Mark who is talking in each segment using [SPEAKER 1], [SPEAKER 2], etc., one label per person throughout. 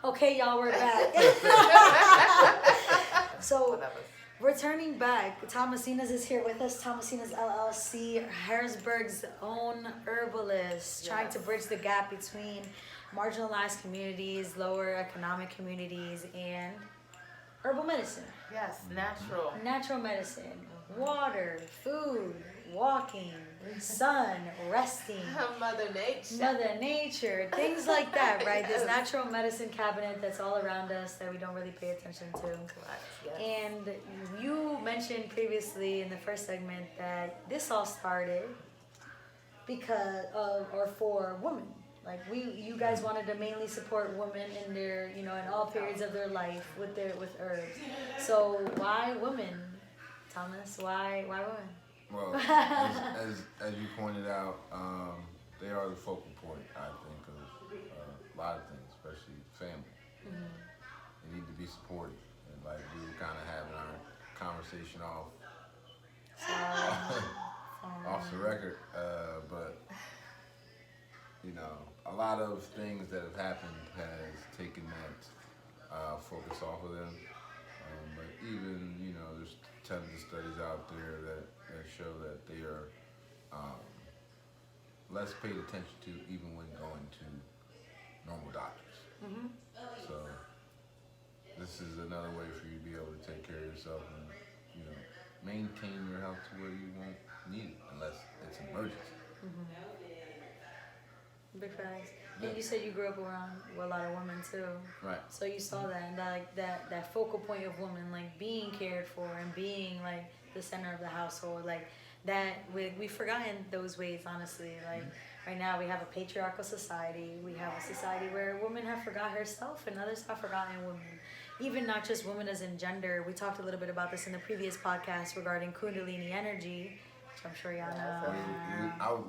[SPEAKER 1] Okay, y'all, we're back. So, returning back, Thomasinas is here with us. Thomasinas LLC, Harrisburg's own herbalist, trying to bridge the gap between marginalized communities, lower economic communities, and herbal medicine.
[SPEAKER 2] Yes, natural.
[SPEAKER 1] Natural medicine, water, food, walking, sun, resting. Mother Nature, things like that, right? This natural medicine cabinet that's all around us that we don't really pay attention to.
[SPEAKER 2] Yes.
[SPEAKER 1] And you mentioned previously in the first segment that this all started because of or for women. Like you guys wanted to mainly support women in their, in all periods of their life with herbs. So why women, Thomas? Why women?
[SPEAKER 3] Well, as you pointed out, they are the focal point, I think, of a lot of things, especially family.
[SPEAKER 1] Mm-hmm.
[SPEAKER 3] They need to be supported, and like we were kind of having our conversation off the record, but a lot of things that have happened has taken that focus off of them. But even, there's tons of studies out there that show that they are less paid attention to even when going to normal doctors.
[SPEAKER 1] Mm-hmm.
[SPEAKER 3] So this is another way for you to be able to take care of yourself and, maintain your health to where you won't need it unless it's an emergency.
[SPEAKER 1] Mm-hmm. Big facts. And you said you grew up around a lot of women too.
[SPEAKER 3] Right.
[SPEAKER 1] So you saw that, and that focal point of women, like being cared for and being like the center of the household, like that. We've forgotten those ways, honestly. Like right now, we have a patriarchal society. We have a society where women have forgot herself, and others have forgotten women. Even not just women as in gender. We talked a little bit about this in the previous podcast regarding Kundalini energy. I'm sure y'all know.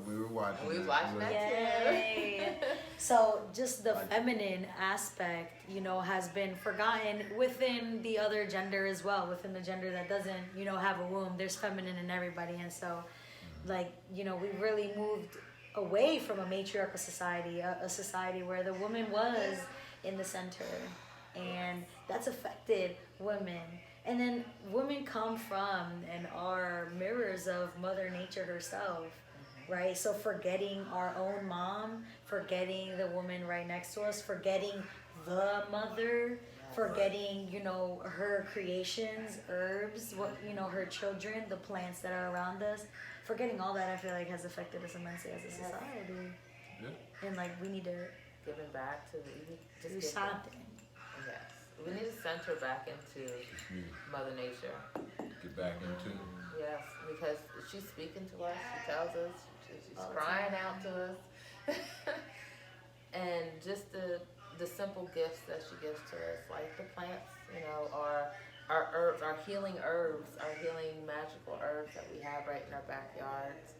[SPEAKER 3] We were watching.
[SPEAKER 2] We was watching that
[SPEAKER 1] Yay. So just the feminine aspect, has been forgotten within the other gender as well. Within the gender that doesn't, have a womb, there's feminine in everybody. And so, we really moved away from a matriarchal society, a society where the woman was in the center. And that's affected women. And then women come from and are mirrors of Mother Nature herself, right? So forgetting our own mom, forgetting the woman right next to us, forgetting the mother, forgetting, her creations, herbs, her children, the plants that are around us. Forgetting all that, I feel like, has affected us immensely as a society.
[SPEAKER 3] Yeah.
[SPEAKER 1] And, we need to
[SPEAKER 2] giving back to
[SPEAKER 1] do something.
[SPEAKER 2] Yes. We need to center back into Mother Nature.
[SPEAKER 3] Get back into.
[SPEAKER 2] Yes, because she's speaking to us. She tells us. She's crying out to us. And just the simple gifts that she gives to us, like the plants, our herbs, our healing magical herbs that we have right in our backyards.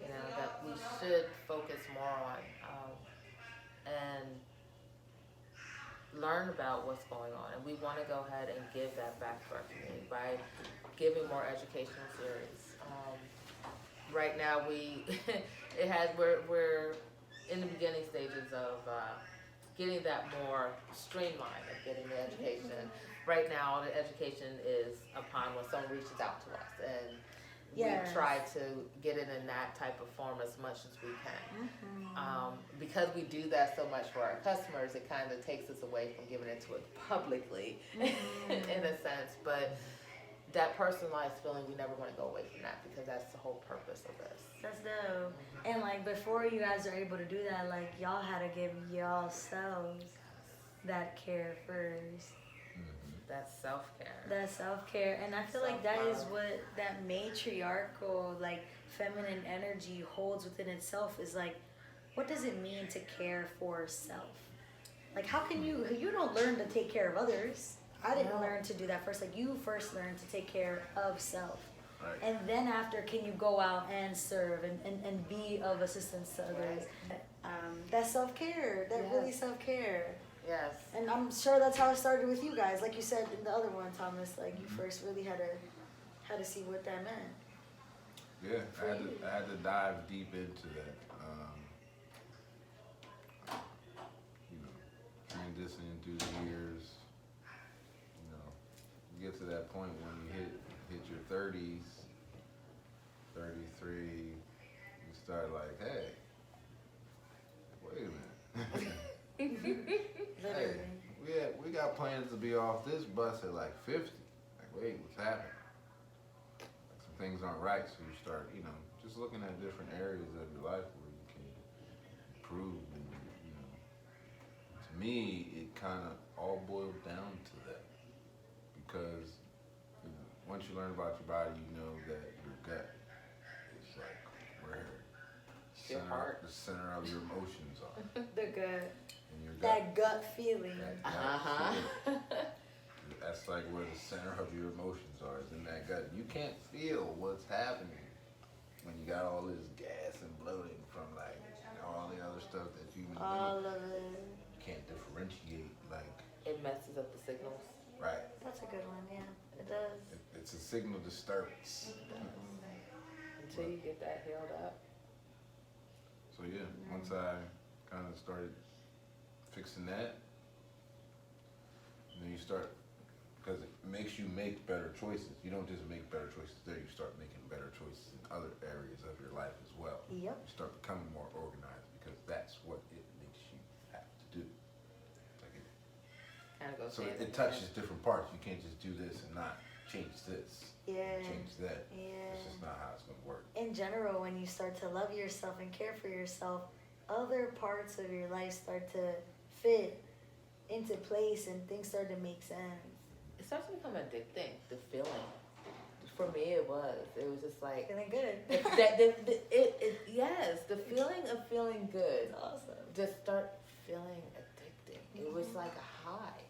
[SPEAKER 2] That we should focus more on and learn about what's going on, and we want to go ahead and give that back to our community by giving more educational series. Right now, we're in the beginning stages of getting that more streamlined and getting the education. Right now, the education is upon when someone reaches out to us, and we try to get it in that type of form as much as we can. Mm-hmm. Because we do that so much for our customers, it kind of takes us away from giving it to it publicly, in a sense. But that personalized feeling, we never want to go away from that, because that's the whole purpose of this.
[SPEAKER 1] That's dope. And before you guys are able to do that, y'all had to give y'all selves that care first.
[SPEAKER 2] That's self-care.
[SPEAKER 1] That's self-care. And I feel like that is what that matriarchal, feminine energy holds within itself, is what does it mean to care for self? How can you don't learn to take care of others. I didn't learn to do that first. You first learned to take care of self.
[SPEAKER 3] Right.
[SPEAKER 1] And then after, can you go out and serve and be of assistance to others? Right. That's self-care. That really self-care.
[SPEAKER 2] Yes.
[SPEAKER 1] And I'm sure that's how it started with you guys. Like you said in the other one, Thomas, you first really had to see what that meant.
[SPEAKER 3] Yeah, I had to dive deep into that. listening through the years, you know, you get to that point when you hit your 30s, 33, you start like, hey, wait a minute. Hey, we got plans to be off this bus at like 50. Like, wait, what's happening? Like, some things aren't right, so you start, you know, just looking at different areas of your life where you can improve. And, you know, to me, it kind of all boils down to that. Because, you know, once you learn about your body, you know that your gut is like where the center of your emotions are.
[SPEAKER 1] The gut.
[SPEAKER 3] And your gut.
[SPEAKER 1] That gut feeling.
[SPEAKER 3] Feeling. That's like where the center of your emotions are, is in that gut. You can't feel what's happening when you got all this gas and bloating from like all the other stuff that you do.
[SPEAKER 1] All of it.
[SPEAKER 3] You can't differentiate, like.
[SPEAKER 2] It messes up the signals.
[SPEAKER 3] Right.
[SPEAKER 1] That's a good one, yeah. It does.
[SPEAKER 3] It's a signal disturbance.
[SPEAKER 2] Until you get that healed up.
[SPEAKER 3] So yeah, once I kind of started fixing that, and then you start, because it makes you make better choices. You don't just make better choices there, you start making better choices in other areas of your life as well.
[SPEAKER 1] Yep.
[SPEAKER 3] You start becoming more organized because that's what it makes you have to do. Like so it touches different parts. You can't just do this and not change this.
[SPEAKER 1] Yeah.
[SPEAKER 3] Change that.
[SPEAKER 1] Yeah.
[SPEAKER 3] It's just not how it's gonna work.
[SPEAKER 1] In general, when you start to love yourself and care for yourself, other parts of your life start to fit into place and things start to make sense.
[SPEAKER 2] It starts to become addicting, the feeling. For me, it was just like
[SPEAKER 1] Feeling good.
[SPEAKER 2] yes, the feeling of feeling good.
[SPEAKER 1] It's awesome.
[SPEAKER 2] Just start feeling addicting. It was like a high,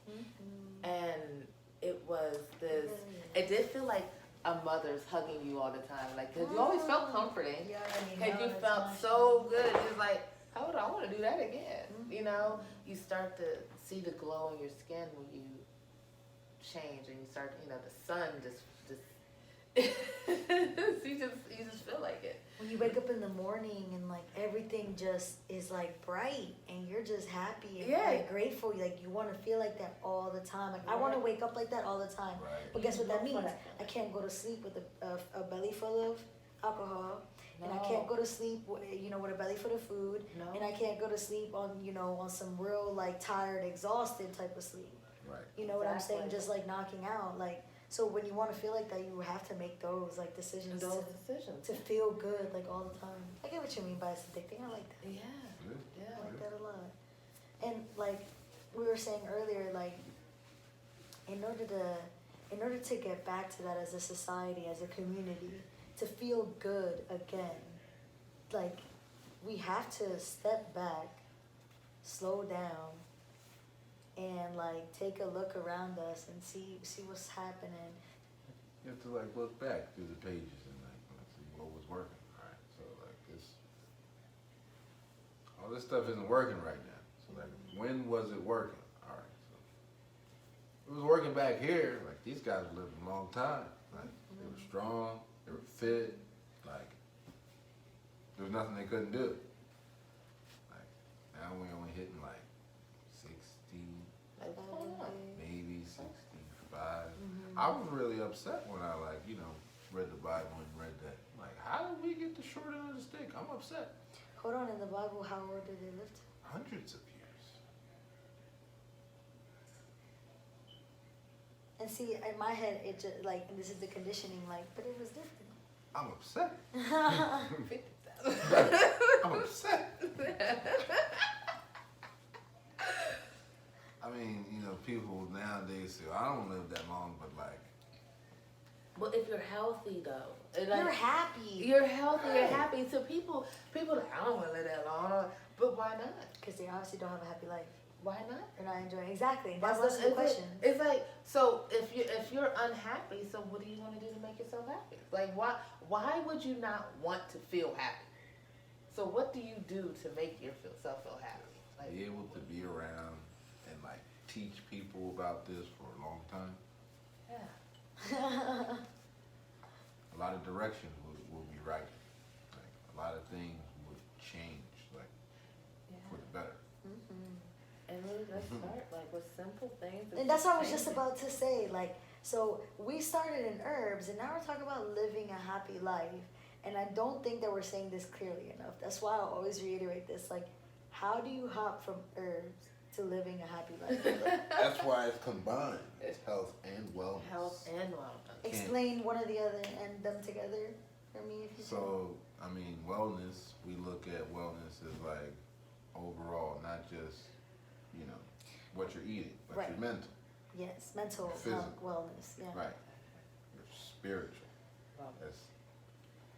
[SPEAKER 2] and it was this. It did feel like a mother's hugging you all the time, like because you always felt comforting.
[SPEAKER 1] Yeah,
[SPEAKER 2] And you felt so good. It's like, how would I want to do that again? You know, you start to see the glow on your skin when you change, and you start, you know, the sun just you just feel like it.
[SPEAKER 1] When you wake up in the morning and like everything just is like bright and you're just happy and like grateful, like you want to feel like that all the time. Like I want to wake up like that all the time.
[SPEAKER 3] Right.
[SPEAKER 1] But guess what that means? I can't go to sleep with a belly full of alcohol. And I can't go to sleep, with a belly full of food.
[SPEAKER 2] No.
[SPEAKER 1] And I can't go to sleep on some real like tired, exhausted type of sleep.
[SPEAKER 3] Right.
[SPEAKER 1] You know what I'm saying? Just like knocking out. Like, so when you want to feel like that, you have to make those like decisions. To feel good like all the time. I get what you mean by it's addicting. I like that.
[SPEAKER 2] Yeah.
[SPEAKER 1] I like that a lot. And like we were saying earlier, like in order to get back to that as a society, as a community, to feel good again, like we have to step back, slow down, and like take a look around us and see what's happening.
[SPEAKER 3] You have to like look back through the pages and like see what was working. All right, so like all this stuff isn't working right now. So like, when was it working? All right, so it was working back here. Like these guys lived a long time. Like they were strong. They were fit, like, there was nothing they couldn't do. Like, now we're only hitting like 60, maybe 65. I was really upset when I read the Bible and read that. Like, how did we get the short end of the stick? I'm upset.
[SPEAKER 1] Hold on, in the Bible, how old did they live to?
[SPEAKER 3] Hundreds of years.
[SPEAKER 1] And see, in my head, it just like, and this is the conditioning, like, but it was different.
[SPEAKER 3] I'm upset. I'm upset. I mean, people nowadays say, I don't live that long, but like.
[SPEAKER 2] Well, if you're healthy though,
[SPEAKER 1] you're happy.
[SPEAKER 2] You're healthy. You're happy. So people, like, I don't want to live that long, but why not?
[SPEAKER 1] Because they obviously don't have a happy life.
[SPEAKER 2] Why not?
[SPEAKER 1] They're not enjoying. Exactly. That's the question.
[SPEAKER 2] It's like, so if you're unhappy, so what do you want to do to make yourself happy? Like, why would you not want to feel happy? So what do you do to make yourself feel happy? Like,
[SPEAKER 3] be able to be around and like teach people about this for a long time.
[SPEAKER 2] Yeah.
[SPEAKER 3] A lot of directions will be right. Like a lot of things would change, like for the better.
[SPEAKER 2] And we Let's start like with simple things.
[SPEAKER 1] And that's what I was just about to say. Like, so we started in herbs, and now we're talking about living a happy life. And I don't think that we're saying this clearly enough. That's why I always reiterate this. Like, how do you hop from herbs to living a happy life?
[SPEAKER 3] That's why it's combined. It's health and wellness.
[SPEAKER 2] Health and wellness.
[SPEAKER 1] Explain one or the other and them together for me, if you
[SPEAKER 3] So, I mean, wellness, we look at wellness as like overall, not just, you know, what you're eating, but
[SPEAKER 1] Right.
[SPEAKER 3] your mental.
[SPEAKER 1] Yes, mental
[SPEAKER 3] Physical.
[SPEAKER 1] health, wellness. Yeah.
[SPEAKER 3] Right. Your spiritual.
[SPEAKER 2] Well,
[SPEAKER 3] That's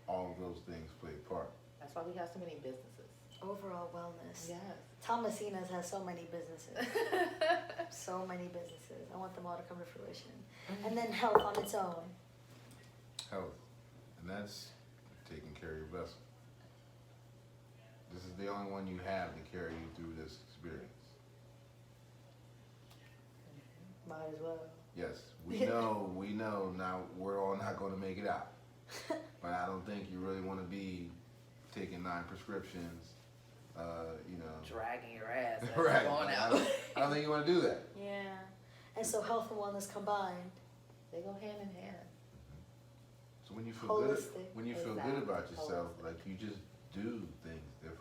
[SPEAKER 3] all of those things play a part.
[SPEAKER 2] that's why we have so many businesses.
[SPEAKER 1] Overall wellness.
[SPEAKER 2] Yes.
[SPEAKER 1] Thomasinas has so many businesses. So many businesses. I want them all to come to fruition. And then health on its own.
[SPEAKER 3] Health. And that's taking care of your vessel. This is the only one you have to carry you through this experience.
[SPEAKER 1] Might as well.
[SPEAKER 3] Yes, we know now we're all not going to make it out. But I don't think you really want to be taking 9 prescriptions, you know.
[SPEAKER 2] Dragging your ass.
[SPEAKER 3] Right.
[SPEAKER 2] Going
[SPEAKER 3] I
[SPEAKER 2] out.
[SPEAKER 3] don't think you want to do that.
[SPEAKER 1] Yeah. And so health and wellness combined.
[SPEAKER 2] They go hand in hand.
[SPEAKER 3] So when you feel
[SPEAKER 1] Holistic.
[SPEAKER 3] good
[SPEAKER 2] Exactly.
[SPEAKER 3] about yourself,
[SPEAKER 2] Holistic.
[SPEAKER 3] like you just do things different.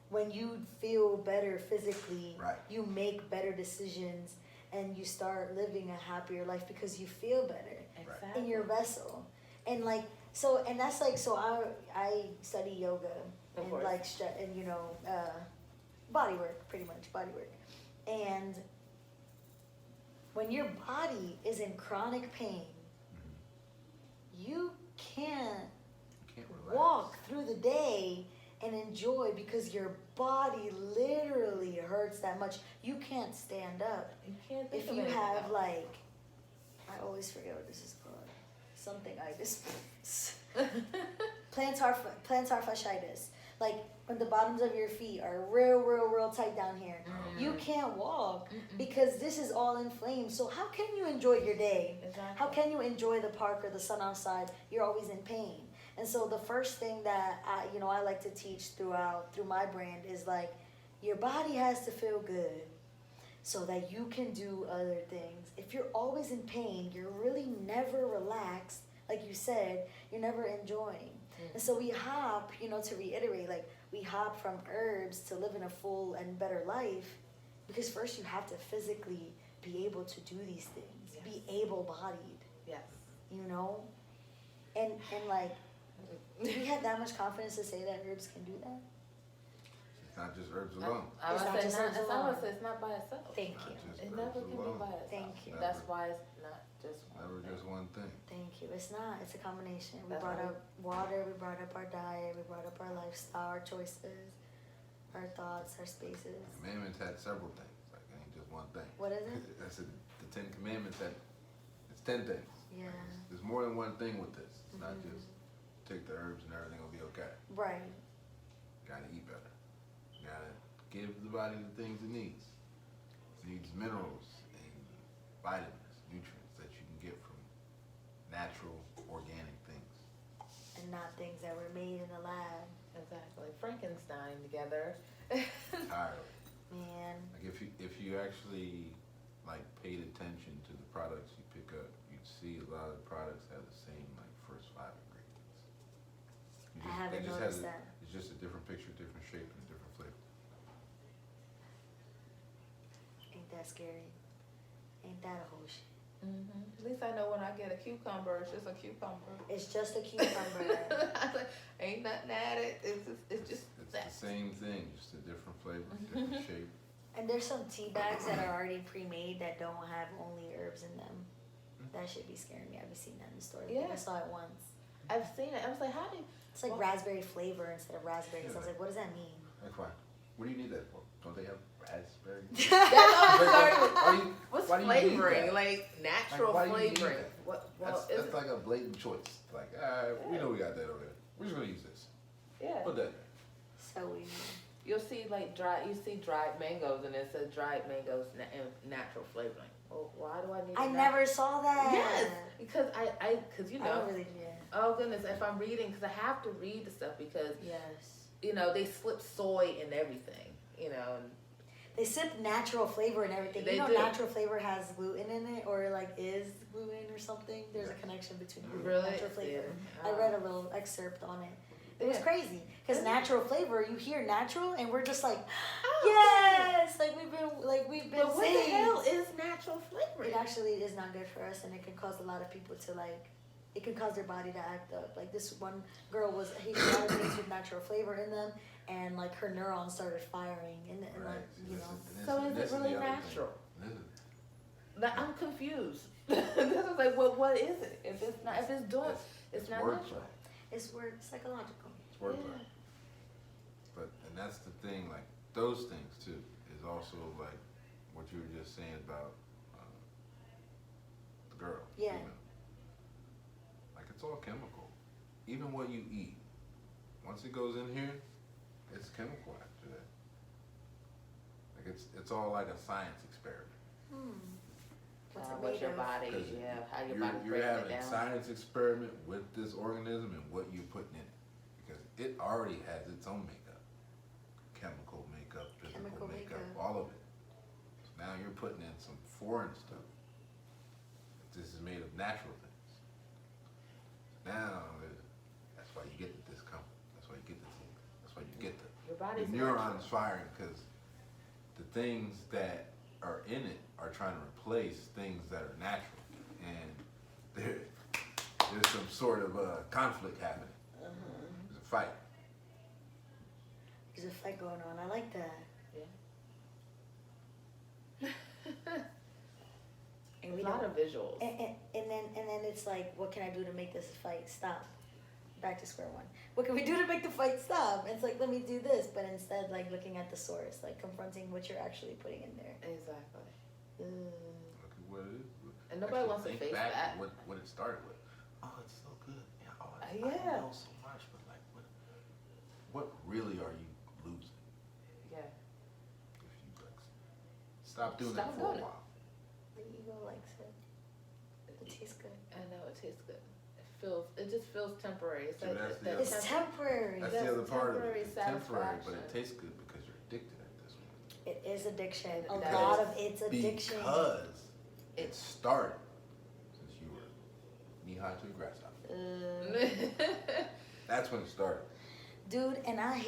[SPEAKER 1] When you feel better physically,
[SPEAKER 3] Right.
[SPEAKER 1] you make better decisions and you start living a happier life because you feel better
[SPEAKER 2] Exactly.
[SPEAKER 1] in your vessel. And like so, and that's like so. I study yoga
[SPEAKER 2] Of
[SPEAKER 1] and
[SPEAKER 2] course.
[SPEAKER 1] like and you know body work, pretty much body work. And when your body is in chronic pain, you can't
[SPEAKER 3] You can't relax.
[SPEAKER 1] walk through the day and enjoy because your body literally hurts that much. You can't stand up.
[SPEAKER 2] You can't think
[SPEAKER 1] If
[SPEAKER 2] of
[SPEAKER 1] you
[SPEAKER 2] anything
[SPEAKER 1] have
[SPEAKER 2] else.
[SPEAKER 1] like, I always forget what this is called. Something I just plantar fasciitis. Like when the bottoms of your feet are real tight down here. You can't walk because this is all inflamed. So how can you enjoy your day?
[SPEAKER 2] Exactly.
[SPEAKER 1] How can you enjoy the park or the sun outside? You're always in pain. And so the first thing that I like to teach through my brand is like your body has to feel good so that you can do other things. If you're always in pain, you're really never relaxed. Like you said, you're never enjoying. And so we hop, to reiterate, like we hop from herbs to living a full and better life because first you have to physically be able to do these things,
[SPEAKER 2] Yes.
[SPEAKER 1] be able-bodied,
[SPEAKER 2] Yes.
[SPEAKER 1] And like, do we have that much confidence to say that herbs can do that?
[SPEAKER 3] It's not just herbs alone.
[SPEAKER 2] I
[SPEAKER 1] It's
[SPEAKER 2] would
[SPEAKER 1] not
[SPEAKER 2] say
[SPEAKER 1] just
[SPEAKER 2] not,
[SPEAKER 1] herbs
[SPEAKER 2] I
[SPEAKER 1] alone.
[SPEAKER 2] would say it's not by itself.
[SPEAKER 1] Thank
[SPEAKER 3] Not
[SPEAKER 1] you.
[SPEAKER 3] just
[SPEAKER 2] It
[SPEAKER 3] herbs
[SPEAKER 2] never can be
[SPEAKER 3] alone.
[SPEAKER 2] by itself.
[SPEAKER 1] Thank you.
[SPEAKER 2] That's why it's not just one
[SPEAKER 3] Never
[SPEAKER 2] thing.
[SPEAKER 3] just one thing.
[SPEAKER 1] Thank you. It's not. It's a combination. We
[SPEAKER 2] That's
[SPEAKER 1] brought
[SPEAKER 2] right.
[SPEAKER 1] up water. We brought up our diet. We brought up our lifestyle, our choices, our thoughts, our spaces.
[SPEAKER 3] Commandments had several things. Like it ain't just one thing.
[SPEAKER 1] What is it?
[SPEAKER 3] That's it. The 10 Commandments had. It's 10 things.
[SPEAKER 1] Yeah.
[SPEAKER 3] There's more than one thing with this. It's not
[SPEAKER 1] Mhm.
[SPEAKER 3] just take the herbs and everything will be okay.
[SPEAKER 1] Right.
[SPEAKER 3] Gotta eat better. Gotta give the body the things it needs. It needs minerals and vitamins, nutrients that you can get from natural, organic things.
[SPEAKER 1] And not things that were made in the lab.
[SPEAKER 2] Exactly. Frankenstein together.
[SPEAKER 3] Entirely.
[SPEAKER 1] Man.
[SPEAKER 3] Like if you actually like paid attention to the products you pick up, you'd see a lot of the products have the same like first 5 ingredients.
[SPEAKER 1] I haven't
[SPEAKER 3] it just
[SPEAKER 1] noticed
[SPEAKER 3] has
[SPEAKER 1] that.
[SPEAKER 3] It's just a different picture, different shape, and a different flavor.
[SPEAKER 1] Ain't that scary? Ain't that a whole shit?
[SPEAKER 2] At least I know when I get a cucumber, it's just a cucumber.
[SPEAKER 1] It's just a cucumber.
[SPEAKER 2] I was like, ain't nothing added. It's just
[SPEAKER 3] It's
[SPEAKER 2] that.
[SPEAKER 3] the same thing, just a different flavor, different shape.
[SPEAKER 1] And there's some tea bags that are already pre-made that don't have only herbs in them. That should be scaring me. I've seen that in the store. I think I
[SPEAKER 2] Yeah.
[SPEAKER 1] saw it once.
[SPEAKER 2] I've seen it. I was like, how do you?
[SPEAKER 1] It's like
[SPEAKER 2] Well-
[SPEAKER 1] raspberry flavor instead of raspberries. I was like, what does that mean?
[SPEAKER 3] Like why? What do you need that for? Don't they have raspberry?
[SPEAKER 2] That's what I'm sorry.
[SPEAKER 3] Why do you-
[SPEAKER 2] What's
[SPEAKER 3] why do you need
[SPEAKER 2] flavoring?
[SPEAKER 3] that?
[SPEAKER 2] Like natural
[SPEAKER 3] Like, why do you need
[SPEAKER 2] flavoring.
[SPEAKER 3] that?
[SPEAKER 2] What? Well,
[SPEAKER 3] That's like a blatant choice. Like, we know we got that over there. We're just gonna use this.
[SPEAKER 2] yeah.
[SPEAKER 3] Put that.
[SPEAKER 1] So weird.
[SPEAKER 2] You'll see like dried mangoes, and it says dried mangoes and natural flavoring. Well, why do I need?
[SPEAKER 1] I
[SPEAKER 2] that?
[SPEAKER 1] never saw that.
[SPEAKER 2] Yes, because because
[SPEAKER 1] I don't really do that.
[SPEAKER 2] Oh goodness, if I'm reading, because I have to read the stuff because
[SPEAKER 1] Yes.
[SPEAKER 2] they slip soy in everything. And
[SPEAKER 1] They sip natural flavor and everything.
[SPEAKER 2] They
[SPEAKER 1] you know,
[SPEAKER 2] do.
[SPEAKER 1] natural flavor has gluten in it, or like is gluten or something. There's a connection between
[SPEAKER 2] Really?
[SPEAKER 1] natural flavor.
[SPEAKER 2] Yeah.
[SPEAKER 1] I read a little excerpt on it. It was
[SPEAKER 2] Yeah.
[SPEAKER 1] crazy because natural flavor. You hear natural, and we're just like,
[SPEAKER 2] Oh,
[SPEAKER 1] yes, like we've been
[SPEAKER 2] But what the
[SPEAKER 1] saying.
[SPEAKER 2] hell is natural flavoring?
[SPEAKER 1] It actually is not good for us, and it can cause a lot of people to like. It can cause their body to act up. Like this one girl was eating a lot of things with natural flavor in them, and like her neurons started firing, and like you know.
[SPEAKER 2] So is it really
[SPEAKER 3] the other thing.
[SPEAKER 2] natural?
[SPEAKER 3] This is-
[SPEAKER 2] Like, I'm confused. This is like, what is it? If it's not, if it's doing, it's not
[SPEAKER 3] wordplay.
[SPEAKER 2] natural.
[SPEAKER 1] It's word psychological.
[SPEAKER 3] It's wordplay. But and that's the thing. Like those things too is also like what you were just saying about the girl.
[SPEAKER 1] Yeah.
[SPEAKER 3] Female. Like it's all chemical. Even what you eat, once it goes in here, it's chemical after that. Like it's all like a science experiment.
[SPEAKER 1] What's it
[SPEAKER 2] What
[SPEAKER 1] made
[SPEAKER 2] your
[SPEAKER 1] of?
[SPEAKER 2] body,
[SPEAKER 3] 'Cause
[SPEAKER 2] how your
[SPEAKER 3] You're,
[SPEAKER 2] body
[SPEAKER 3] you're
[SPEAKER 2] breaks it
[SPEAKER 3] having a
[SPEAKER 2] down.
[SPEAKER 3] science experiment with this organism and what you're putting in it. Because it already has its own makeup. Chemical makeup, physical
[SPEAKER 1] Chemical
[SPEAKER 3] makeup,
[SPEAKER 1] makeup.
[SPEAKER 3] all of it. So now you're putting in some foreign stuff. This is made of natural things. Now, that's why you get the discomfort. That's why you get the That's why you get
[SPEAKER 2] Your
[SPEAKER 3] the
[SPEAKER 2] body's
[SPEAKER 3] neurons firing because the things that are in it are trying to replace things that are natural, and there's some sort of conflict happening. There's a fight.
[SPEAKER 1] There's a fight going on. I like that. And
[SPEAKER 2] A
[SPEAKER 1] we
[SPEAKER 2] lot
[SPEAKER 1] don't.
[SPEAKER 2] of visuals.
[SPEAKER 1] And then it's like, what can I do to make this fight stop? Back to square one. What can we do to make the fight stop? And it's like, let me do this, but instead, like looking at the source, like confronting what you're actually putting in there.
[SPEAKER 2] Exactly.
[SPEAKER 3] Look at what it is.
[SPEAKER 2] And nobody
[SPEAKER 3] Actually
[SPEAKER 2] wants to
[SPEAKER 3] think
[SPEAKER 2] face
[SPEAKER 3] back
[SPEAKER 2] that.
[SPEAKER 3] to what it started with. Oh, it's so good. Yeah. Oh, I
[SPEAKER 2] Yeah.
[SPEAKER 3] know so much, but like, what really are you losing
[SPEAKER 2] Yeah.
[SPEAKER 3] if you like stop doing
[SPEAKER 2] Stop
[SPEAKER 3] that for
[SPEAKER 2] doing
[SPEAKER 3] a
[SPEAKER 2] it.
[SPEAKER 3] while?
[SPEAKER 1] The ego likes it. It tastes good.
[SPEAKER 2] I know it tastes good. It just feels temporary. It's
[SPEAKER 3] See,
[SPEAKER 2] like
[SPEAKER 3] that's the
[SPEAKER 2] that
[SPEAKER 3] other-
[SPEAKER 1] It's temporary.
[SPEAKER 3] That's the other part of it.
[SPEAKER 2] temporary
[SPEAKER 3] It's temporary, but it
[SPEAKER 2] satisfaction.
[SPEAKER 3] tastes good because you're addicted at this one.
[SPEAKER 1] It is addiction. A
[SPEAKER 2] Because-
[SPEAKER 1] lot of it's addiction.
[SPEAKER 3] Because it started since you were knee high to a grasshopper. That's when it started.
[SPEAKER 1] Dude, and I've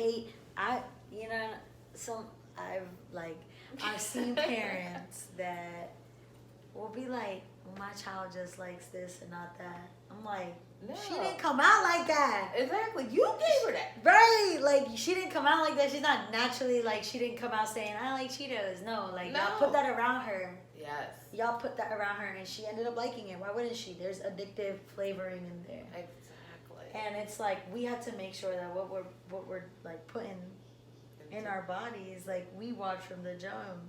[SPEAKER 1] seen parents that will be like, well, my child just likes this and not that. I'm like, she
[SPEAKER 2] No.
[SPEAKER 1] didn't come out like that.
[SPEAKER 2] Exactly. You gave her that.
[SPEAKER 1] Right, like she didn't come out like that. She's not naturally like she didn't come out saying I like Cheetos. No, like y'all
[SPEAKER 2] No.
[SPEAKER 1] put that around her.
[SPEAKER 2] Yes.
[SPEAKER 1] Y'all put that around her, and she ended up liking it. Why wouldn't she? There's addictive flavoring in there,
[SPEAKER 2] Exactly.
[SPEAKER 1] and it's like we have to make sure that what we're like putting in our bodies, like we watch from the jump.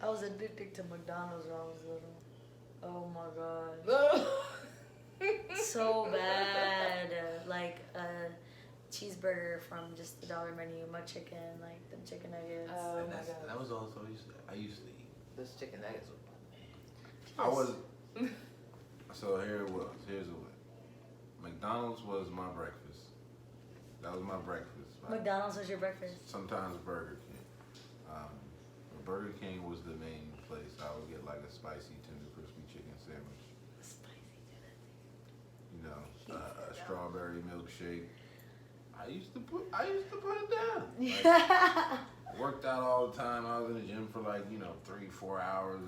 [SPEAKER 1] I was addicted to McDonald's when I was little. Oh my god. So bad. Like a cheeseburger from just the dollar menu, McChicken, like the chicken nuggets.
[SPEAKER 2] Oh
[SPEAKER 3] And
[SPEAKER 2] my
[SPEAKER 3] that's,
[SPEAKER 2] God.
[SPEAKER 3] that was also I used to eat.
[SPEAKER 2] Those chicken nuggets were
[SPEAKER 3] I was. So here it was. Here's the way. McDonald's was my breakfast. That was my breakfast.
[SPEAKER 1] McDonald's was your breakfast.
[SPEAKER 3] Sometimes Burger King. But Burger King was the main place. I would get like a spicy tender crispy chicken sandwich.
[SPEAKER 1] Spicy dinner.
[SPEAKER 3] You know, a strawberry milkshake. I used to put it down. Like, worked out all the time. I was in the gym for like 3-4 hours.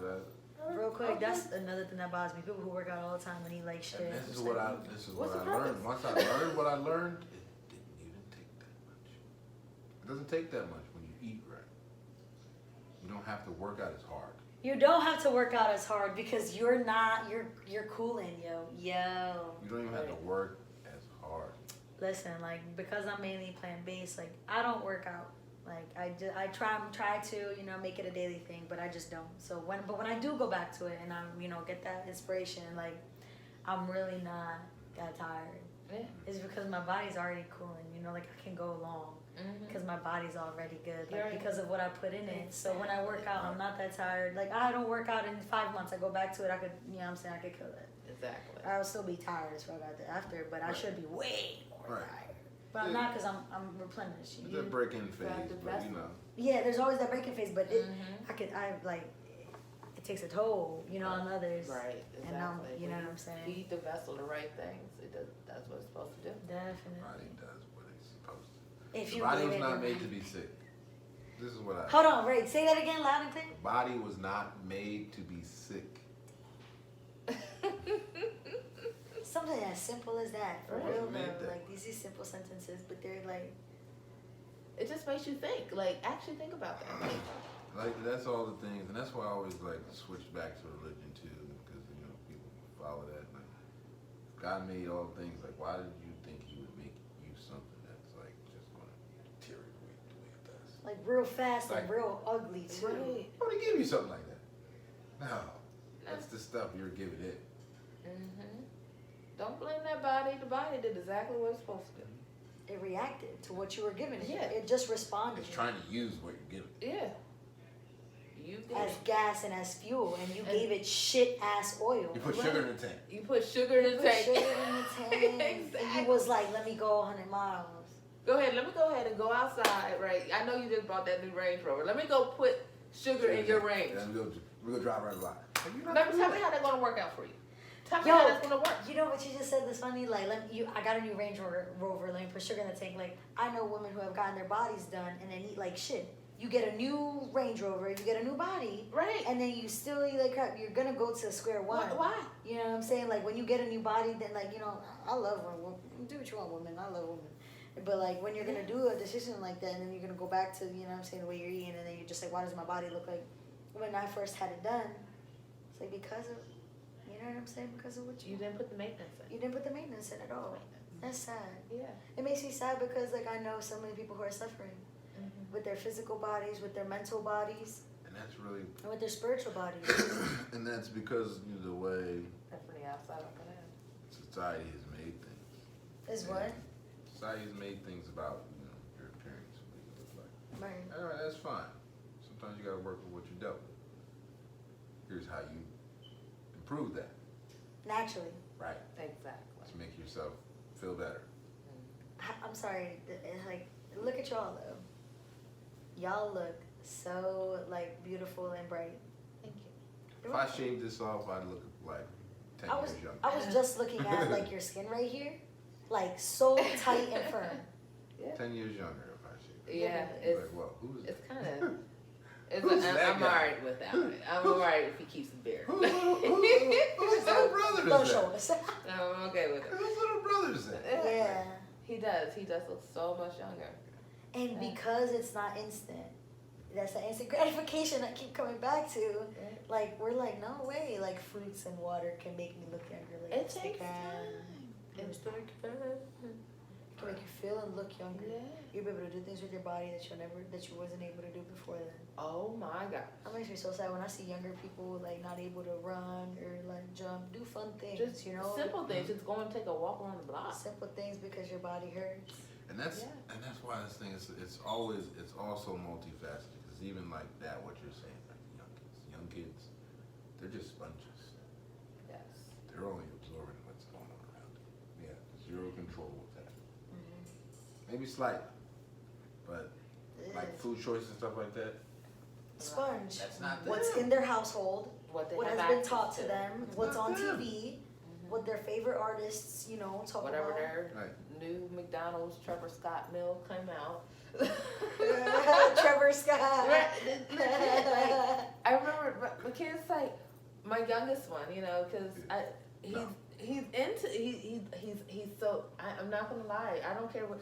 [SPEAKER 1] Real quick, that's another thing that bothers me. People who work out all the time and eat like shit.
[SPEAKER 3] And this
[SPEAKER 1] It's
[SPEAKER 3] is what
[SPEAKER 1] like,
[SPEAKER 3] I learned. Once I learned what I learned, it didn't even take that much. It doesn't take that much when you eat right. You don't have to work out as hard.
[SPEAKER 1] You don't have to work out as hard because you're cooling, yo.
[SPEAKER 3] You don't even have to work as hard.
[SPEAKER 1] Listen, like because I'm mainly plant-based, like I don't work out. Like I try to make it a daily thing, but I just don't. So when I do go back to it and I'm get that inspiration, like I'm really not that tired.
[SPEAKER 2] Yeah.
[SPEAKER 1] It's because my body's already cooling. Like I can go long because my body's already good. Like
[SPEAKER 2] Right.
[SPEAKER 1] because of what I put in it. So when I work out, I'm not that tired. Like I don't work out in 5 months. I go back to it. I could, I could kill it.
[SPEAKER 2] Exactly.
[SPEAKER 1] I'll still be tired as fuck after, but I should be way more
[SPEAKER 3] Right.
[SPEAKER 1] tired. But I'm not because I'm replenishing.
[SPEAKER 3] It's a break-in phase, but
[SPEAKER 1] Yeah, there's always that break-in phase, but it takes a toll, on others.
[SPEAKER 2] Right, exactly.
[SPEAKER 1] And you know what I'm saying?
[SPEAKER 2] Feed the vessel the right things. That's what it's supposed to do.
[SPEAKER 1] Definitely.
[SPEAKER 3] The body does what it's supposed to.
[SPEAKER 1] If
[SPEAKER 3] The
[SPEAKER 1] you
[SPEAKER 3] body
[SPEAKER 1] give
[SPEAKER 3] was
[SPEAKER 1] it
[SPEAKER 3] not
[SPEAKER 1] the
[SPEAKER 3] made
[SPEAKER 1] right-
[SPEAKER 3] to be sick. This is what I.
[SPEAKER 1] Hold on, Ray. Say that again, loud and clear.
[SPEAKER 3] The body was not made to be sick.
[SPEAKER 1] Something as simple as that, for
[SPEAKER 3] Right.
[SPEAKER 1] real
[SPEAKER 3] Made
[SPEAKER 1] though.
[SPEAKER 3] that.
[SPEAKER 1] Like these are simple sentences, but they're like.
[SPEAKER 2] It just makes you think. Like, actually think about that.
[SPEAKER 3] Like that's all the things, and that's why I always like switch back to religion too, because people follow that. Like, God made all things. Like, why did you think He would make you something that's like just going to deteriorate the way it does?
[SPEAKER 1] Like real fast and
[SPEAKER 3] Like-
[SPEAKER 1] real ugly too.
[SPEAKER 2] Right.
[SPEAKER 3] Why would He give you something like that? No, that's the stuff you're giving it.
[SPEAKER 2] Don't blame that body. The body did exactly what it's supposed to do.
[SPEAKER 1] It reacted to what you were giving it.
[SPEAKER 2] Yeah.
[SPEAKER 1] It just responded.
[SPEAKER 3] It's trying to use what you're giving.
[SPEAKER 2] Yeah. You did.
[SPEAKER 1] As gas and as fuel, and you gave it shit ass oil.
[SPEAKER 3] You put sugar in the tank.
[SPEAKER 2] You put sugar in the
[SPEAKER 1] Put
[SPEAKER 2] tank.
[SPEAKER 1] sugar in the tank. And you was like, let me go 100 miles.
[SPEAKER 2] Go ahead. Let me go ahead and go outside. Right. I know you just bought that new Range Rover. Let me go put sugar in your Range.
[SPEAKER 3] And we go drive right by.
[SPEAKER 2] Tell me how that's gonna work out for you. Tell me
[SPEAKER 1] Yo,
[SPEAKER 2] how that's gonna work.
[SPEAKER 1] You know what you just said that's funny? Like, I got a new Range Rover, let me put sugar in the tank. Like, I know women who have gotten their bodies done and then eat like shit. You get a new Range Rover, you get a new body,
[SPEAKER 2] Right.
[SPEAKER 1] and then you still eat like crap. You're gonna go to square one.
[SPEAKER 2] Why?
[SPEAKER 1] You know what I'm saying? Like, when you get a new body, then like, I love women. Do what you want, women. I love women. But like, when you're gonna do a decision like that, and then you're gonna go back to, you know what I'm saying, the way you're eating, and then you're just like, why does my body look like? When I first had it done, it's like because of. You know what I'm saying? Because of what
[SPEAKER 2] You didn't put the maintenance in.
[SPEAKER 1] you didn't put the maintenance in at all. That's sad.
[SPEAKER 2] Yeah.
[SPEAKER 1] It makes me sad because like I know so many people who are suffering with their physical bodies, with their mental bodies,
[SPEAKER 3] And that's really.
[SPEAKER 1] and with their spiritual bodies.
[SPEAKER 3] And that's because the way
[SPEAKER 2] And from the outside up in.
[SPEAKER 3] society has made things.
[SPEAKER 1] Is what?
[SPEAKER 3] Society has made things about your appearance, what you look like.
[SPEAKER 1] Right.
[SPEAKER 3] All right, that's fine. Sometimes you got to work with what you dealt with. Here's how you improve that.
[SPEAKER 1] Naturally.
[SPEAKER 3] Right.
[SPEAKER 2] Exactly.
[SPEAKER 3] To make yourself feel better.
[SPEAKER 1] I'm sorry. It's like, look at y'all though. Y'all look so like beautiful and bright.
[SPEAKER 2] Thank you.
[SPEAKER 3] If I shaved this off, I'd look like 10
[SPEAKER 1] I was
[SPEAKER 3] years younger.
[SPEAKER 1] I was just looking at like your skin right here, like so tight and firm.
[SPEAKER 2] Yeah.
[SPEAKER 3] 10 years younger if I shaved it.
[SPEAKER 2] Yeah.
[SPEAKER 3] Like, well, who's
[SPEAKER 2] It's
[SPEAKER 3] that?
[SPEAKER 2] kind of.
[SPEAKER 3] Who's that
[SPEAKER 2] I'm
[SPEAKER 3] guy?
[SPEAKER 2] alright with that one. I'm alright if he keeps his beard.
[SPEAKER 3] Whose little brother
[SPEAKER 1] Don't
[SPEAKER 3] is
[SPEAKER 1] show
[SPEAKER 3] that?
[SPEAKER 1] us.
[SPEAKER 2] I'm okay with it.
[SPEAKER 3] Whose little brother is that?
[SPEAKER 1] Yeah.
[SPEAKER 2] He does. He does look so much younger.
[SPEAKER 1] And because it's not instant, that's the instant gratification I keep coming back to. Like, we're like, no way. Like, fruits and water can make me look younger. Like,
[SPEAKER 2] It takes time. It takes time.
[SPEAKER 1] Can make you feel and look younger.
[SPEAKER 2] Yeah.
[SPEAKER 1] You'll be able to do things with your body that you wasn't able to do before then.
[SPEAKER 2] Oh my God.
[SPEAKER 1] That makes me so sad when I see younger people like not able to run or like jump, do fun things.
[SPEAKER 2] Just simple things. Just go and take a walk around the block.
[SPEAKER 1] Simple things because your body hurts.
[SPEAKER 3] And that's why this thing is it's also multifaceted because even like that what you're saying like young kids they're just sponges.
[SPEAKER 2] Yes.
[SPEAKER 3] They're only absorbing what's going on around them. Yeah, zero control with that. Maybe slightly, but like food choice and stuff like that.
[SPEAKER 1] Sponge.
[SPEAKER 3] That's not
[SPEAKER 1] What's
[SPEAKER 3] them.
[SPEAKER 1] in their household,
[SPEAKER 2] What they
[SPEAKER 1] what
[SPEAKER 2] have
[SPEAKER 1] has been
[SPEAKER 2] access
[SPEAKER 1] taught to
[SPEAKER 2] to.
[SPEAKER 1] them,
[SPEAKER 3] It's
[SPEAKER 1] what's
[SPEAKER 3] not
[SPEAKER 1] on
[SPEAKER 3] them.
[SPEAKER 1] TV, what their favorite artists, talk
[SPEAKER 2] Whatever
[SPEAKER 1] about.
[SPEAKER 2] their
[SPEAKER 3] Right.
[SPEAKER 2] new McDonald's Trevor Scott meal came out.
[SPEAKER 1] Trevor Scott.
[SPEAKER 2] Right, legit, like, I remember my kids like my youngest one, because he's into he's so I'm not gonna lie, I don't care what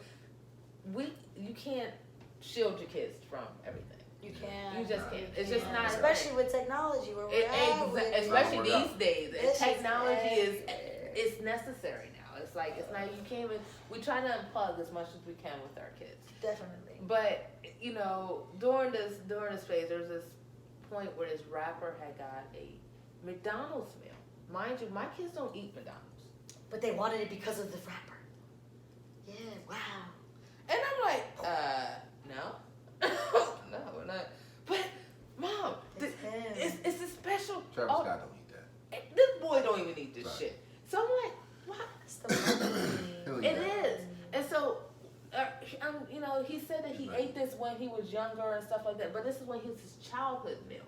[SPEAKER 2] you can't shield your kids from everything.
[SPEAKER 1] You can't.
[SPEAKER 2] You just can't. It's just not
[SPEAKER 1] Especially with technology where we're at. with-
[SPEAKER 2] especially these days.
[SPEAKER 1] It's just
[SPEAKER 2] Technology is
[SPEAKER 1] everywhere.
[SPEAKER 2] it's necessary now. It's like it's not you can't even we try to unplug as much as we can with our kids.
[SPEAKER 1] Definitely.
[SPEAKER 2] But during this phase, there's this point where this rapper had got a McDonald's meal. Mind you, my kids don't eat McDonald's,
[SPEAKER 1] But they wanted it because of the rapper. Yeah, wow.
[SPEAKER 2] and I'm like, no, no, we're not. But mom,
[SPEAKER 1] It's him.
[SPEAKER 2] it's a special.
[SPEAKER 3] Travis Scott don't eat that.
[SPEAKER 2] This boy don't even eat this
[SPEAKER 3] Right.
[SPEAKER 2] shit. So I'm like, what?
[SPEAKER 1] It's the money.
[SPEAKER 3] He'll eat
[SPEAKER 2] It
[SPEAKER 3] that.
[SPEAKER 2] is, and so younger and stuff like that. But this is when his childhood meal.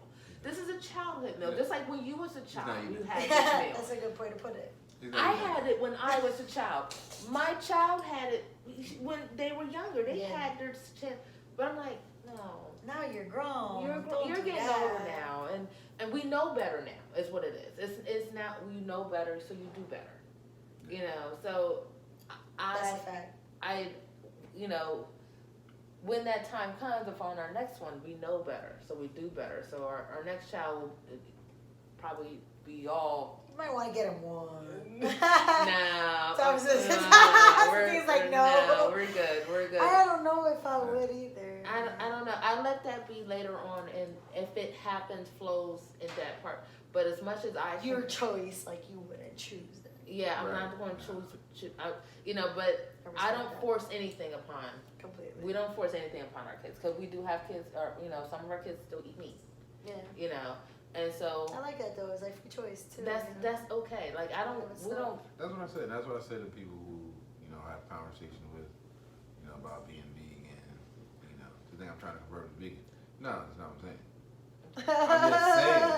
[SPEAKER 2] This is a childhood meal. Just like when you was a child, you had this meal.
[SPEAKER 1] That's a good point to put it.
[SPEAKER 2] I had it when I was a child. My child had it when they were younger. They had their chance. But I'm like, no.
[SPEAKER 1] Now you're grown.
[SPEAKER 2] You're getting older now, and we know better now. Is what it is. It's now we know better, so you do better. You know, so
[SPEAKER 1] That's a fact.
[SPEAKER 2] you know, when that time comes, upon our next one, we know better, so we do better. So our next child will probably be all.
[SPEAKER 1] You might want to get him one.
[SPEAKER 2] No.
[SPEAKER 1] He's like, no.
[SPEAKER 2] No, we're good. We're good.
[SPEAKER 1] I don't know if I would either.
[SPEAKER 2] I don't know. I let that be later on, and if it happens, flows in that part. But as much as
[SPEAKER 1] your choice, like you wouldn't choose that.
[SPEAKER 2] Yeah, I'm not going to choose. You know, but I don't force anything upon.
[SPEAKER 1] Completely.
[SPEAKER 2] We don't force anything upon our kids because we do have kids, or you know, some of our kids still eat meat.
[SPEAKER 1] Yeah.
[SPEAKER 2] You know, and so
[SPEAKER 1] I like that though. It's like free choice too.
[SPEAKER 2] That's okay. Like I don't. We don't.
[SPEAKER 3] That's what I say. That's what I say to people who have conversation with about being vegan. To think I'm trying to convert to vegan. No, that's not what I'm saying. I'm just saying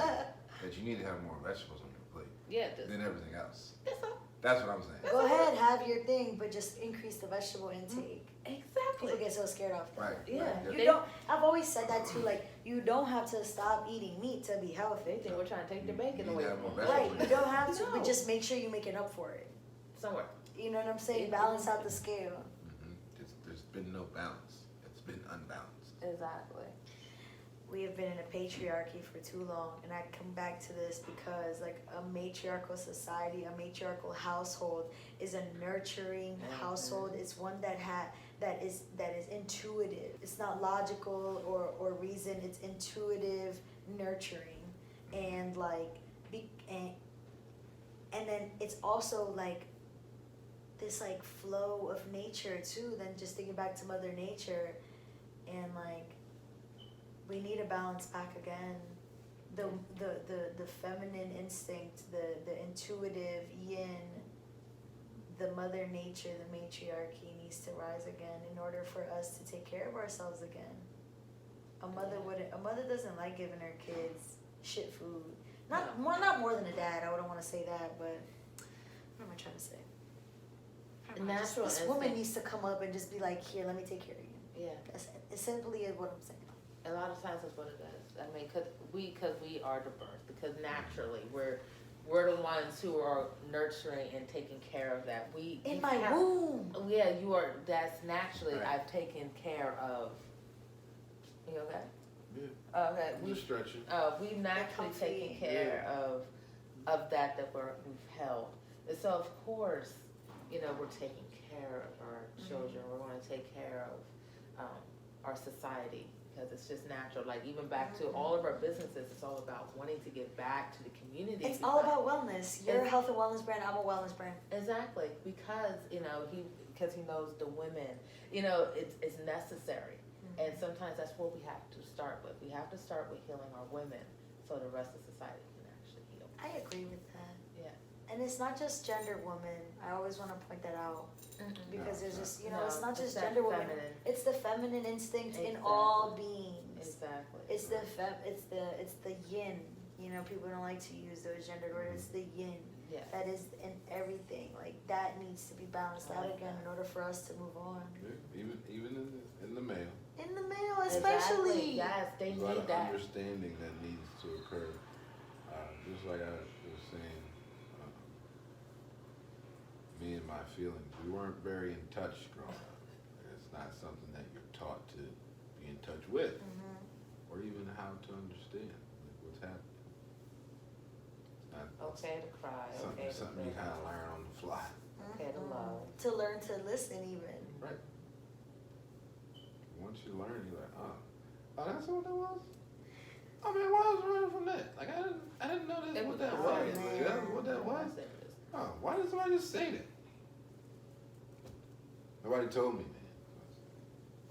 [SPEAKER 3] that you need to have more vegetables on your plate.
[SPEAKER 2] Yeah.
[SPEAKER 3] Than everything else.
[SPEAKER 2] That's all.
[SPEAKER 3] That's what I'm saying.
[SPEAKER 1] Go ahead, have your thing, but just increase the vegetable intake.
[SPEAKER 2] Exactly.
[SPEAKER 1] People get so scared off that.
[SPEAKER 3] Right.
[SPEAKER 2] Yeah.
[SPEAKER 3] Right.
[SPEAKER 1] You don't. I've always said that too. Like you don't have to stop eating meat to be healthy.
[SPEAKER 2] They think we're trying to take the bacon
[SPEAKER 3] You
[SPEAKER 2] away
[SPEAKER 3] need to have
[SPEAKER 2] from
[SPEAKER 3] more
[SPEAKER 2] them.
[SPEAKER 1] Right. You don't have to,
[SPEAKER 2] No.
[SPEAKER 1] but just make sure you're making up for it.
[SPEAKER 2] Somewhere.
[SPEAKER 1] You know what I'm saying? Balance out the scale.
[SPEAKER 3] There's been no balance. It's been unbalanced.
[SPEAKER 2] Exactly.
[SPEAKER 1] We have been in a patriarchy for too long, and I come back to this because like a matriarchal society, a matriarchal household is a nurturing household. It's one that is intuitive. It's not logical or reason. It's intuitive, nurturing, and like and then it's also like this like flow of nature too. Then just thinking back to Mother Nature, and like. We need to balance back again. The feminine instinct, the intuitive yin, the Mother Nature, the matriarchy needs to rise again in order for us to take care of ourselves again. A mother doesn't like giving her kids shit food. Not more than a dad. I wouldn't want to say that, but what am I trying to say? This woman needs to come up and just be like, here, let me take care of you.
[SPEAKER 2] Yeah.
[SPEAKER 1] That's simply what I'm saying.
[SPEAKER 2] A lot of times that's what it is. I mean, because we are the birth. Because naturally, we're the ones who are nurturing and taking care of that.
[SPEAKER 1] In my womb.
[SPEAKER 2] Yeah, you are. That's naturally.
[SPEAKER 3] Right.
[SPEAKER 2] I've taken care of. You okay?
[SPEAKER 3] Yeah.
[SPEAKER 2] Okay.
[SPEAKER 3] Just stretching.
[SPEAKER 2] We've naturally taken care of that we've held. And so of course, we're taking care of our children. We're going to take care of our society. Because it's just natural. Like even back to all of our businesses, it's all about wanting to give back to the community.
[SPEAKER 1] It's all about wellness. You're a health and wellness brand. I'm a wellness brand.
[SPEAKER 2] Exactly, because he knows the women. It's necessary, and sometimes that's what we have to start with. We have to start with healing our women, so the rest of society can actually heal.
[SPEAKER 1] I agree with that.
[SPEAKER 2] Yeah.
[SPEAKER 1] And it's not just gender woman. I always want to point that out. Because there's just, it's not just gender woman. It's the feminine instinct in all beings.
[SPEAKER 2] Exactly.
[SPEAKER 1] It's the yin. People don't like to use those gendered words. It's the yin.
[SPEAKER 2] Yeah.
[SPEAKER 1] That is in everything. Like that needs to be balanced out again in order for us to move on.
[SPEAKER 3] Yeah, even in the male.
[SPEAKER 1] In the male, especially.
[SPEAKER 2] Exactly. Yes, they
[SPEAKER 3] There's a lot
[SPEAKER 2] need
[SPEAKER 3] of
[SPEAKER 2] that.
[SPEAKER 3] understanding that needs to occur. Just like I was saying, me and my feelings, we weren't very in touch growing up. It's not something that you're taught to be in touch with, or even how to understand what's happening. It's not
[SPEAKER 2] Okay to cry.
[SPEAKER 3] something you kind of learn on the fly.
[SPEAKER 2] Okay to love.
[SPEAKER 1] To learn to listen even.
[SPEAKER 3] Right. Once you learn, you're like, oh, that's what that was? I mean, why was I running from that? Like, I didn't know that's what that was. Like, that's what that was? Oh, why did somebody just say that? Nobody told me, man.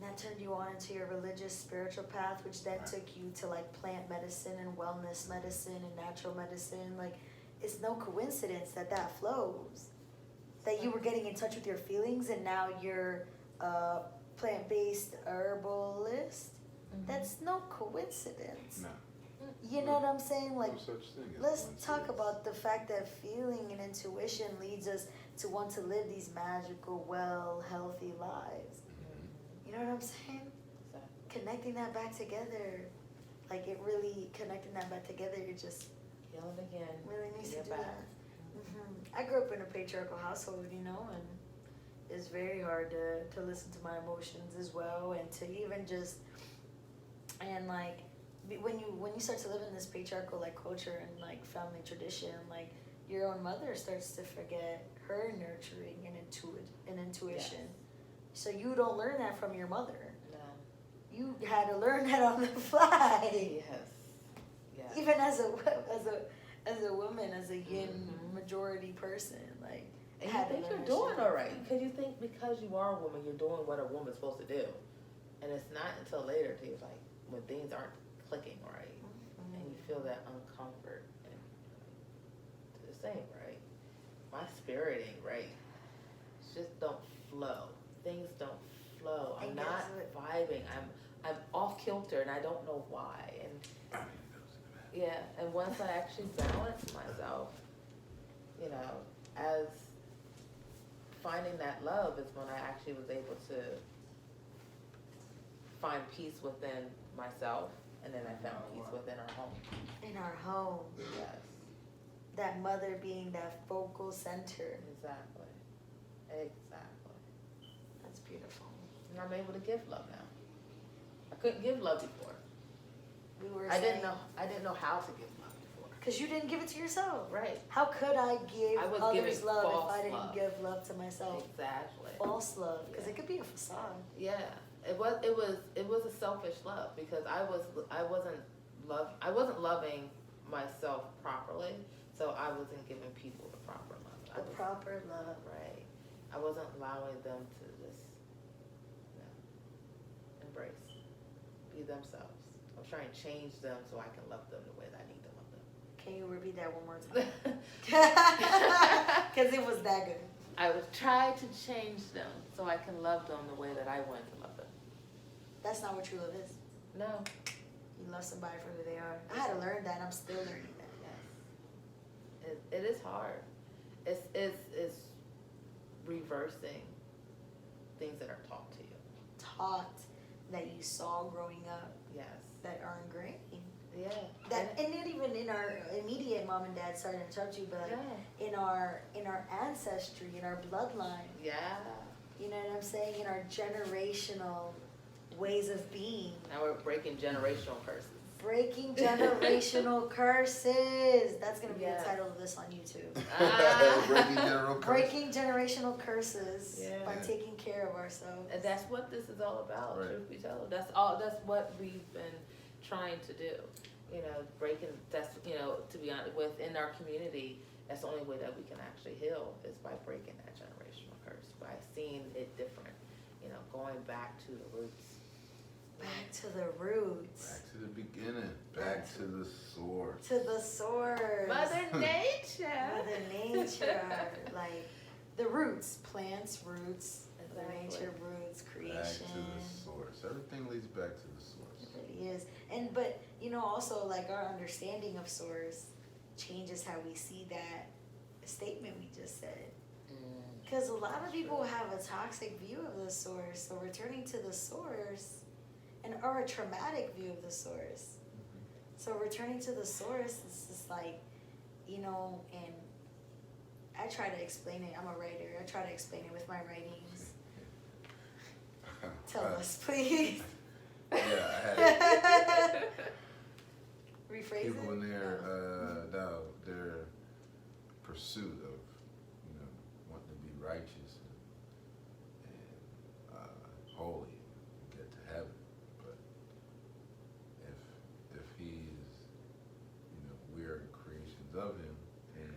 [SPEAKER 1] That turned you on into your religious, spiritual path, which then took you to like plant medicine and wellness medicine and natural medicine. Like, it's no coincidence that flows. That you were getting in touch with your feelings, and now you're a plant-based herbalist. That's no coincidence.
[SPEAKER 3] No.
[SPEAKER 1] You know what I'm saying? Like,
[SPEAKER 3] No such thing as
[SPEAKER 1] let's
[SPEAKER 3] coincidence.
[SPEAKER 1] talk about the fact that feeling and intuition leads us to want to live these magical, well, healthy lives.
[SPEAKER 3] Mhm.
[SPEAKER 1] You know what I'm saying? Connecting that back together, like it really connecting that back together. It just
[SPEAKER 2] Healing again.
[SPEAKER 1] really needs to
[SPEAKER 2] Get
[SPEAKER 1] do
[SPEAKER 2] back.
[SPEAKER 1] that. I grew up in a patriarchal household, you know, and it's very hard to listen to my emotions as well, and to even just and like when you start to live in this patriarchal like culture and like family tradition, like your own mother starts to forget her nurturing and intuition.
[SPEAKER 2] Yes.
[SPEAKER 1] So you don't learn that from your mother.
[SPEAKER 2] No.
[SPEAKER 1] You had to learn that on the fly.
[SPEAKER 2] Yes. Yes.
[SPEAKER 1] Even as a woman, as a yin majority person, like.
[SPEAKER 2] And
[SPEAKER 1] had
[SPEAKER 2] you
[SPEAKER 1] to
[SPEAKER 2] think
[SPEAKER 1] learn
[SPEAKER 2] you're
[SPEAKER 1] that
[SPEAKER 2] doing
[SPEAKER 1] shit.
[SPEAKER 2] all right because you think because you are a woman, you're doing what a woman's supposed to do, and it's not until later till like when things aren't clicking right, and you feel that uncomfort and the same, right? My spirit ain't right. It's just don't flow. Things don't flow. I'm
[SPEAKER 1] And
[SPEAKER 2] not
[SPEAKER 1] guess what?
[SPEAKER 2] vibing. I'm off kilter and I don't know why. And yeah, and once I actually balance myself, you know, as finding that love is when I actually was able to find peace within myself, and then I found peace within our home.
[SPEAKER 1] In our home,
[SPEAKER 2] Yes,
[SPEAKER 1] that mother being that focal center.
[SPEAKER 2] exactly. Exactly.
[SPEAKER 1] That's beautiful.
[SPEAKER 2] And I'm able to give love now. I couldn't give love before.
[SPEAKER 1] We were.
[SPEAKER 2] I didn't know how to give love before.
[SPEAKER 1] Because you didn't give it to yourself.
[SPEAKER 2] Right.
[SPEAKER 1] How could I give
[SPEAKER 2] I was
[SPEAKER 1] others
[SPEAKER 2] giving
[SPEAKER 1] love if
[SPEAKER 2] false
[SPEAKER 1] I didn't
[SPEAKER 2] love.
[SPEAKER 1] give love to myself?
[SPEAKER 2] Exactly.
[SPEAKER 1] False love, because it could be a facade.
[SPEAKER 2] Yeah. It was a selfish love because I wasn't loving myself properly, so I wasn't giving people the proper love.
[SPEAKER 1] The proper love.
[SPEAKER 2] Right. I wasn't allowing them to just, you know, embrace, be themselves. I was trying to change them so I can love them the way that I need to love them.
[SPEAKER 1] Can you repeat that one more time? Because it was that good.
[SPEAKER 2] I would try to change them so I can love them the way that I want to love them.
[SPEAKER 1] That's not what true love is.
[SPEAKER 2] No.
[SPEAKER 1] You love somebody for who they are. I had to learn that. I'm still learning that.
[SPEAKER 2] Yes. It is hard. It's reversing things that are taught to you.
[SPEAKER 1] Taught that you saw growing up
[SPEAKER 2] Yes.
[SPEAKER 1] that are ingrained.
[SPEAKER 2] Yeah.
[SPEAKER 1] That and not even in our immediate mom and dad. Sorry to interrupt you, but like
[SPEAKER 2] Yeah.
[SPEAKER 1] in our ancestry, in our bloodline.
[SPEAKER 2] Yeah.
[SPEAKER 1] You know what I'm saying? In our generational ways of being.
[SPEAKER 2] Now we're breaking generational curses.
[SPEAKER 1] Breaking generational curses. That's gonna be
[SPEAKER 2] Yeah.
[SPEAKER 1] the title of this on YouTube.
[SPEAKER 3] Breaking general curse.
[SPEAKER 1] Breaking generational curses
[SPEAKER 2] Yeah.
[SPEAKER 1] by taking care of ourselves.
[SPEAKER 2] And that's what this is all about,
[SPEAKER 3] Right.
[SPEAKER 2] truth be told. That's what we've been trying to do. You know, to be honest, within our community, that's the only way that we can actually heal is by breaking that generational curse, by seeing it different, you know, going back to the roots.
[SPEAKER 1] Back to the roots.
[SPEAKER 3] Back to the beginning. Back to the source.
[SPEAKER 1] To the source.
[SPEAKER 2] Mother Nature.
[SPEAKER 1] Mother Nature. Like the roots. Plants, roots. Mother
[SPEAKER 2] Exactly.
[SPEAKER 1] Nature, roots,
[SPEAKER 3] Back
[SPEAKER 1] creation.
[SPEAKER 3] to the source. Everything leads back to the source.
[SPEAKER 1] It really is. But you know, also like our understanding of source changes how we see that statement we just said. Because a lot of people have a toxic view of the source. So returning to the source or a traumatic view of the source. So returning to the source is just like, you know, and I try to explain it. I'm a writer. I try to explain it with my writings. Tell us, please.
[SPEAKER 3] Yeah, I had
[SPEAKER 1] Rephrase
[SPEAKER 3] people
[SPEAKER 1] it.
[SPEAKER 3] in their pursuit of, you know, wanting to be righteous and holy and get to heaven. But if he's, you know, we are creations of him, and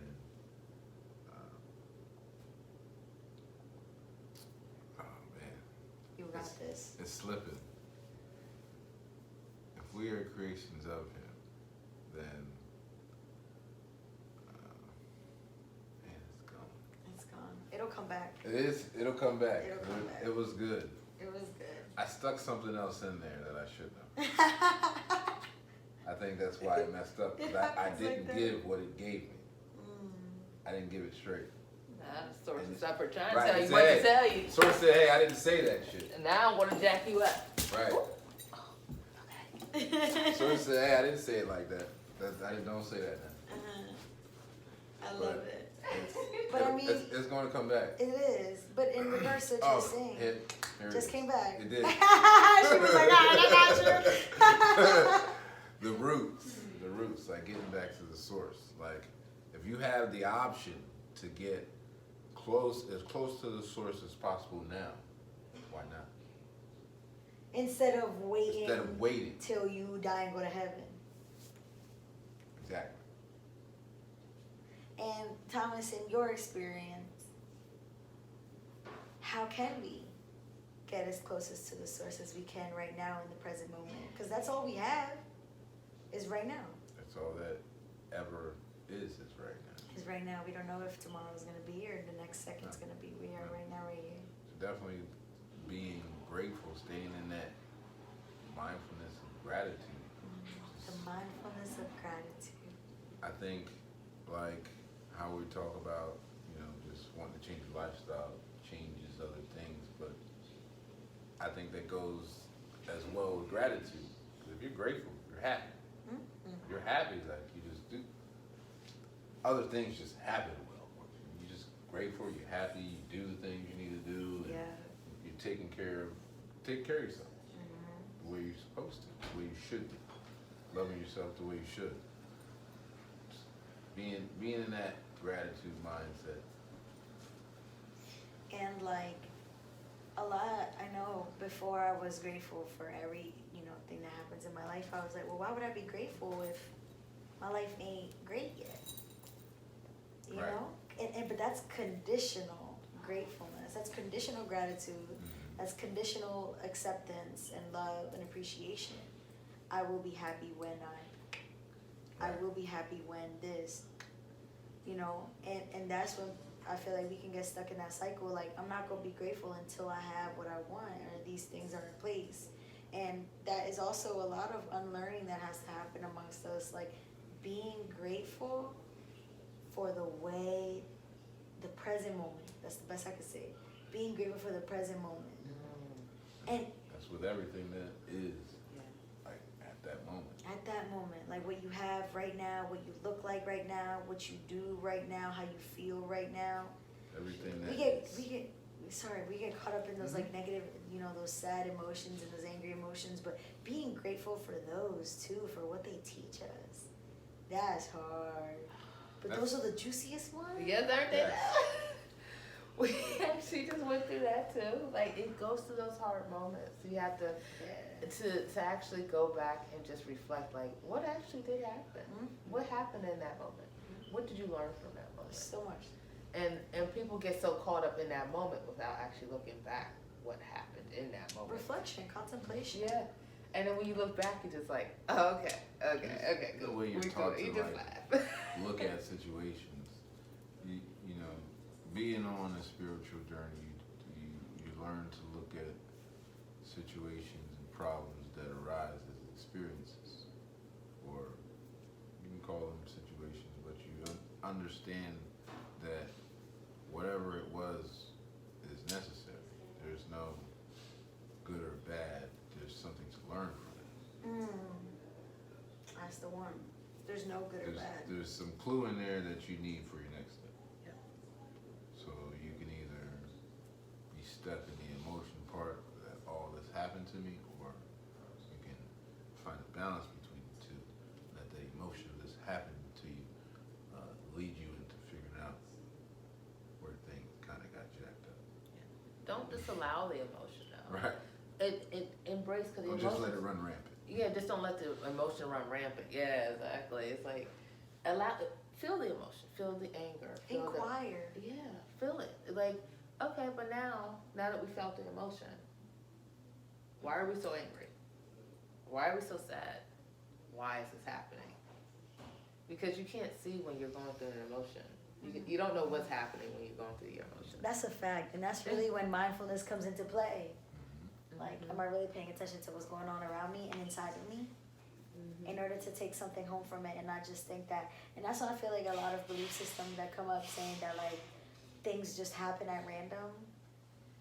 [SPEAKER 3] oh man,
[SPEAKER 1] You got this.
[SPEAKER 3] it's slipping. If we are creations of him, then man, it's gone.
[SPEAKER 1] It's gone. It'll come back.
[SPEAKER 3] It'll come back.
[SPEAKER 1] It'll come back.
[SPEAKER 3] It was good.
[SPEAKER 1] It was good.
[SPEAKER 3] I stuck something else in there that I shouldn't have. I think that's why I messed up, because I didn't give what it gave me. I didn't give it straight.
[SPEAKER 2] Nah, the source is up for trying to
[SPEAKER 3] Right,
[SPEAKER 2] tell you
[SPEAKER 3] he
[SPEAKER 2] what
[SPEAKER 3] said-
[SPEAKER 2] to tell you.
[SPEAKER 3] Source said, hey, I didn't say that shit.
[SPEAKER 2] And now I want to jack you up.
[SPEAKER 3] Right. Source said, hey, I didn't say it like that. Don't say that now.
[SPEAKER 1] I love it.
[SPEAKER 3] But I mean, it's going to come back.
[SPEAKER 1] It is, but in reverse to what you're saying,
[SPEAKER 3] here
[SPEAKER 1] just came back.
[SPEAKER 3] It did.
[SPEAKER 1] She was like, I got you.
[SPEAKER 3] The roots, like getting back to the source. Like, if you have the option to get as close to the source as possible now, why not?
[SPEAKER 1] Instead of waiting till you die and go to heaven.
[SPEAKER 3] Exactly.
[SPEAKER 1] And Thomas, in your experience, how can we get as closest to the source as we can right now in the present moment? Because that's all we have is right now.
[SPEAKER 3] That's all that ever is right now.
[SPEAKER 1] Is right now. We don't know if tomorrow's going to be or the next second's going to be. We are right now, right here.
[SPEAKER 3] So definitely being grateful, staying in that mindfulness and gratitude.
[SPEAKER 1] The mindfulness of gratitude.
[SPEAKER 3] I think, like how we talk about, just wanting to change your lifestyle changes other things, but I think that goes as well with gratitude. Because if you're grateful, you're happy. If you're happy, like you just do. Other things just happen well. You're just grateful, you're happy, you do the things you need to do, and you're take care of yourself the way you're supposed to, the way you should be. Loving yourself the way you should. Being in that gratitude mindset.
[SPEAKER 1] And like a lot, I know before I was grateful for every, thing that happens in my life. I was like, well, why would I be grateful if my life ain't great yet? You know? But that's conditional gratefulness. That's conditional gratitude. That's conditional acceptance and love and appreciation. I will be happy when I will be happy when this, and that's when I feel like we can get stuck in that cycle. Like, I'm not going to be grateful until I have what I want or these things are in place. And that is also a lot of unlearning that has to happen amongst us. Like, being grateful for the present moment. That's the best I could say. Being grateful for the present moment. And
[SPEAKER 3] that's with everything that is, like, at that moment.
[SPEAKER 1] At that moment, like what you have right now, what you look like right now, what you do right now, how you feel right now.
[SPEAKER 3] Everything that
[SPEAKER 1] we get caught up in those like negative, those sad emotions and those angry emotions, but being grateful for those too, for what they teach us. That's hard. But those are the juiciest ones.
[SPEAKER 2] Yes, aren't they? We actually just went through that too. Like, it goes through those hard moments. You have to actually go back and just reflect, like, what actually did happen? What happened in that moment? What did you learn from that moment?
[SPEAKER 1] So much.
[SPEAKER 2] And people get so caught up in that moment without actually looking back what happened in that moment.
[SPEAKER 1] Reflection, contemplation.
[SPEAKER 2] Yeah. And then when you look back, you're just like, oh, okay, good.
[SPEAKER 3] The way you're taught to
[SPEAKER 2] laugh.
[SPEAKER 3] look at situations, being on a spiritual journey, you learn to look at situations and problems that arise as experiences, or you can call them situations, but you understand that whatever it was is necessary. There's no good or bad. There's something to learn from it.
[SPEAKER 1] That's the one. There's no good or bad.
[SPEAKER 3] There's some clue in there that you need for your next step.
[SPEAKER 1] Yeah.
[SPEAKER 3] So you can either be stuck in the emotion part that all this happened to me, or you can find a balance between the two. Let the emotion of this happen to you lead you into figuring out where things kind of got jacked up.
[SPEAKER 2] Don't disallow the emotion, though.
[SPEAKER 3] Right.
[SPEAKER 2] It embrace, because the emotion.
[SPEAKER 3] Just let it run rampant.
[SPEAKER 2] Yeah, just don't let the emotion run rampant. Yeah, exactly. It's like, feel the emotion, feel the anger.
[SPEAKER 1] Inquire.
[SPEAKER 2] Feel it. Like, okay, but now that we felt the emotion, why are we so angry? Why are we so sad? Why is this happening? Because you can't see when you're going through an emotion. You don't know what's happening when you're going through your emotions.
[SPEAKER 1] That's a fact, and that's really when mindfulness comes into play. Like, am I really paying attention to what's going on around me and inside of me? In order to take something home from it and not just think that. And that's why I feel like a lot of belief systems that come up saying that, like, things just happen at random.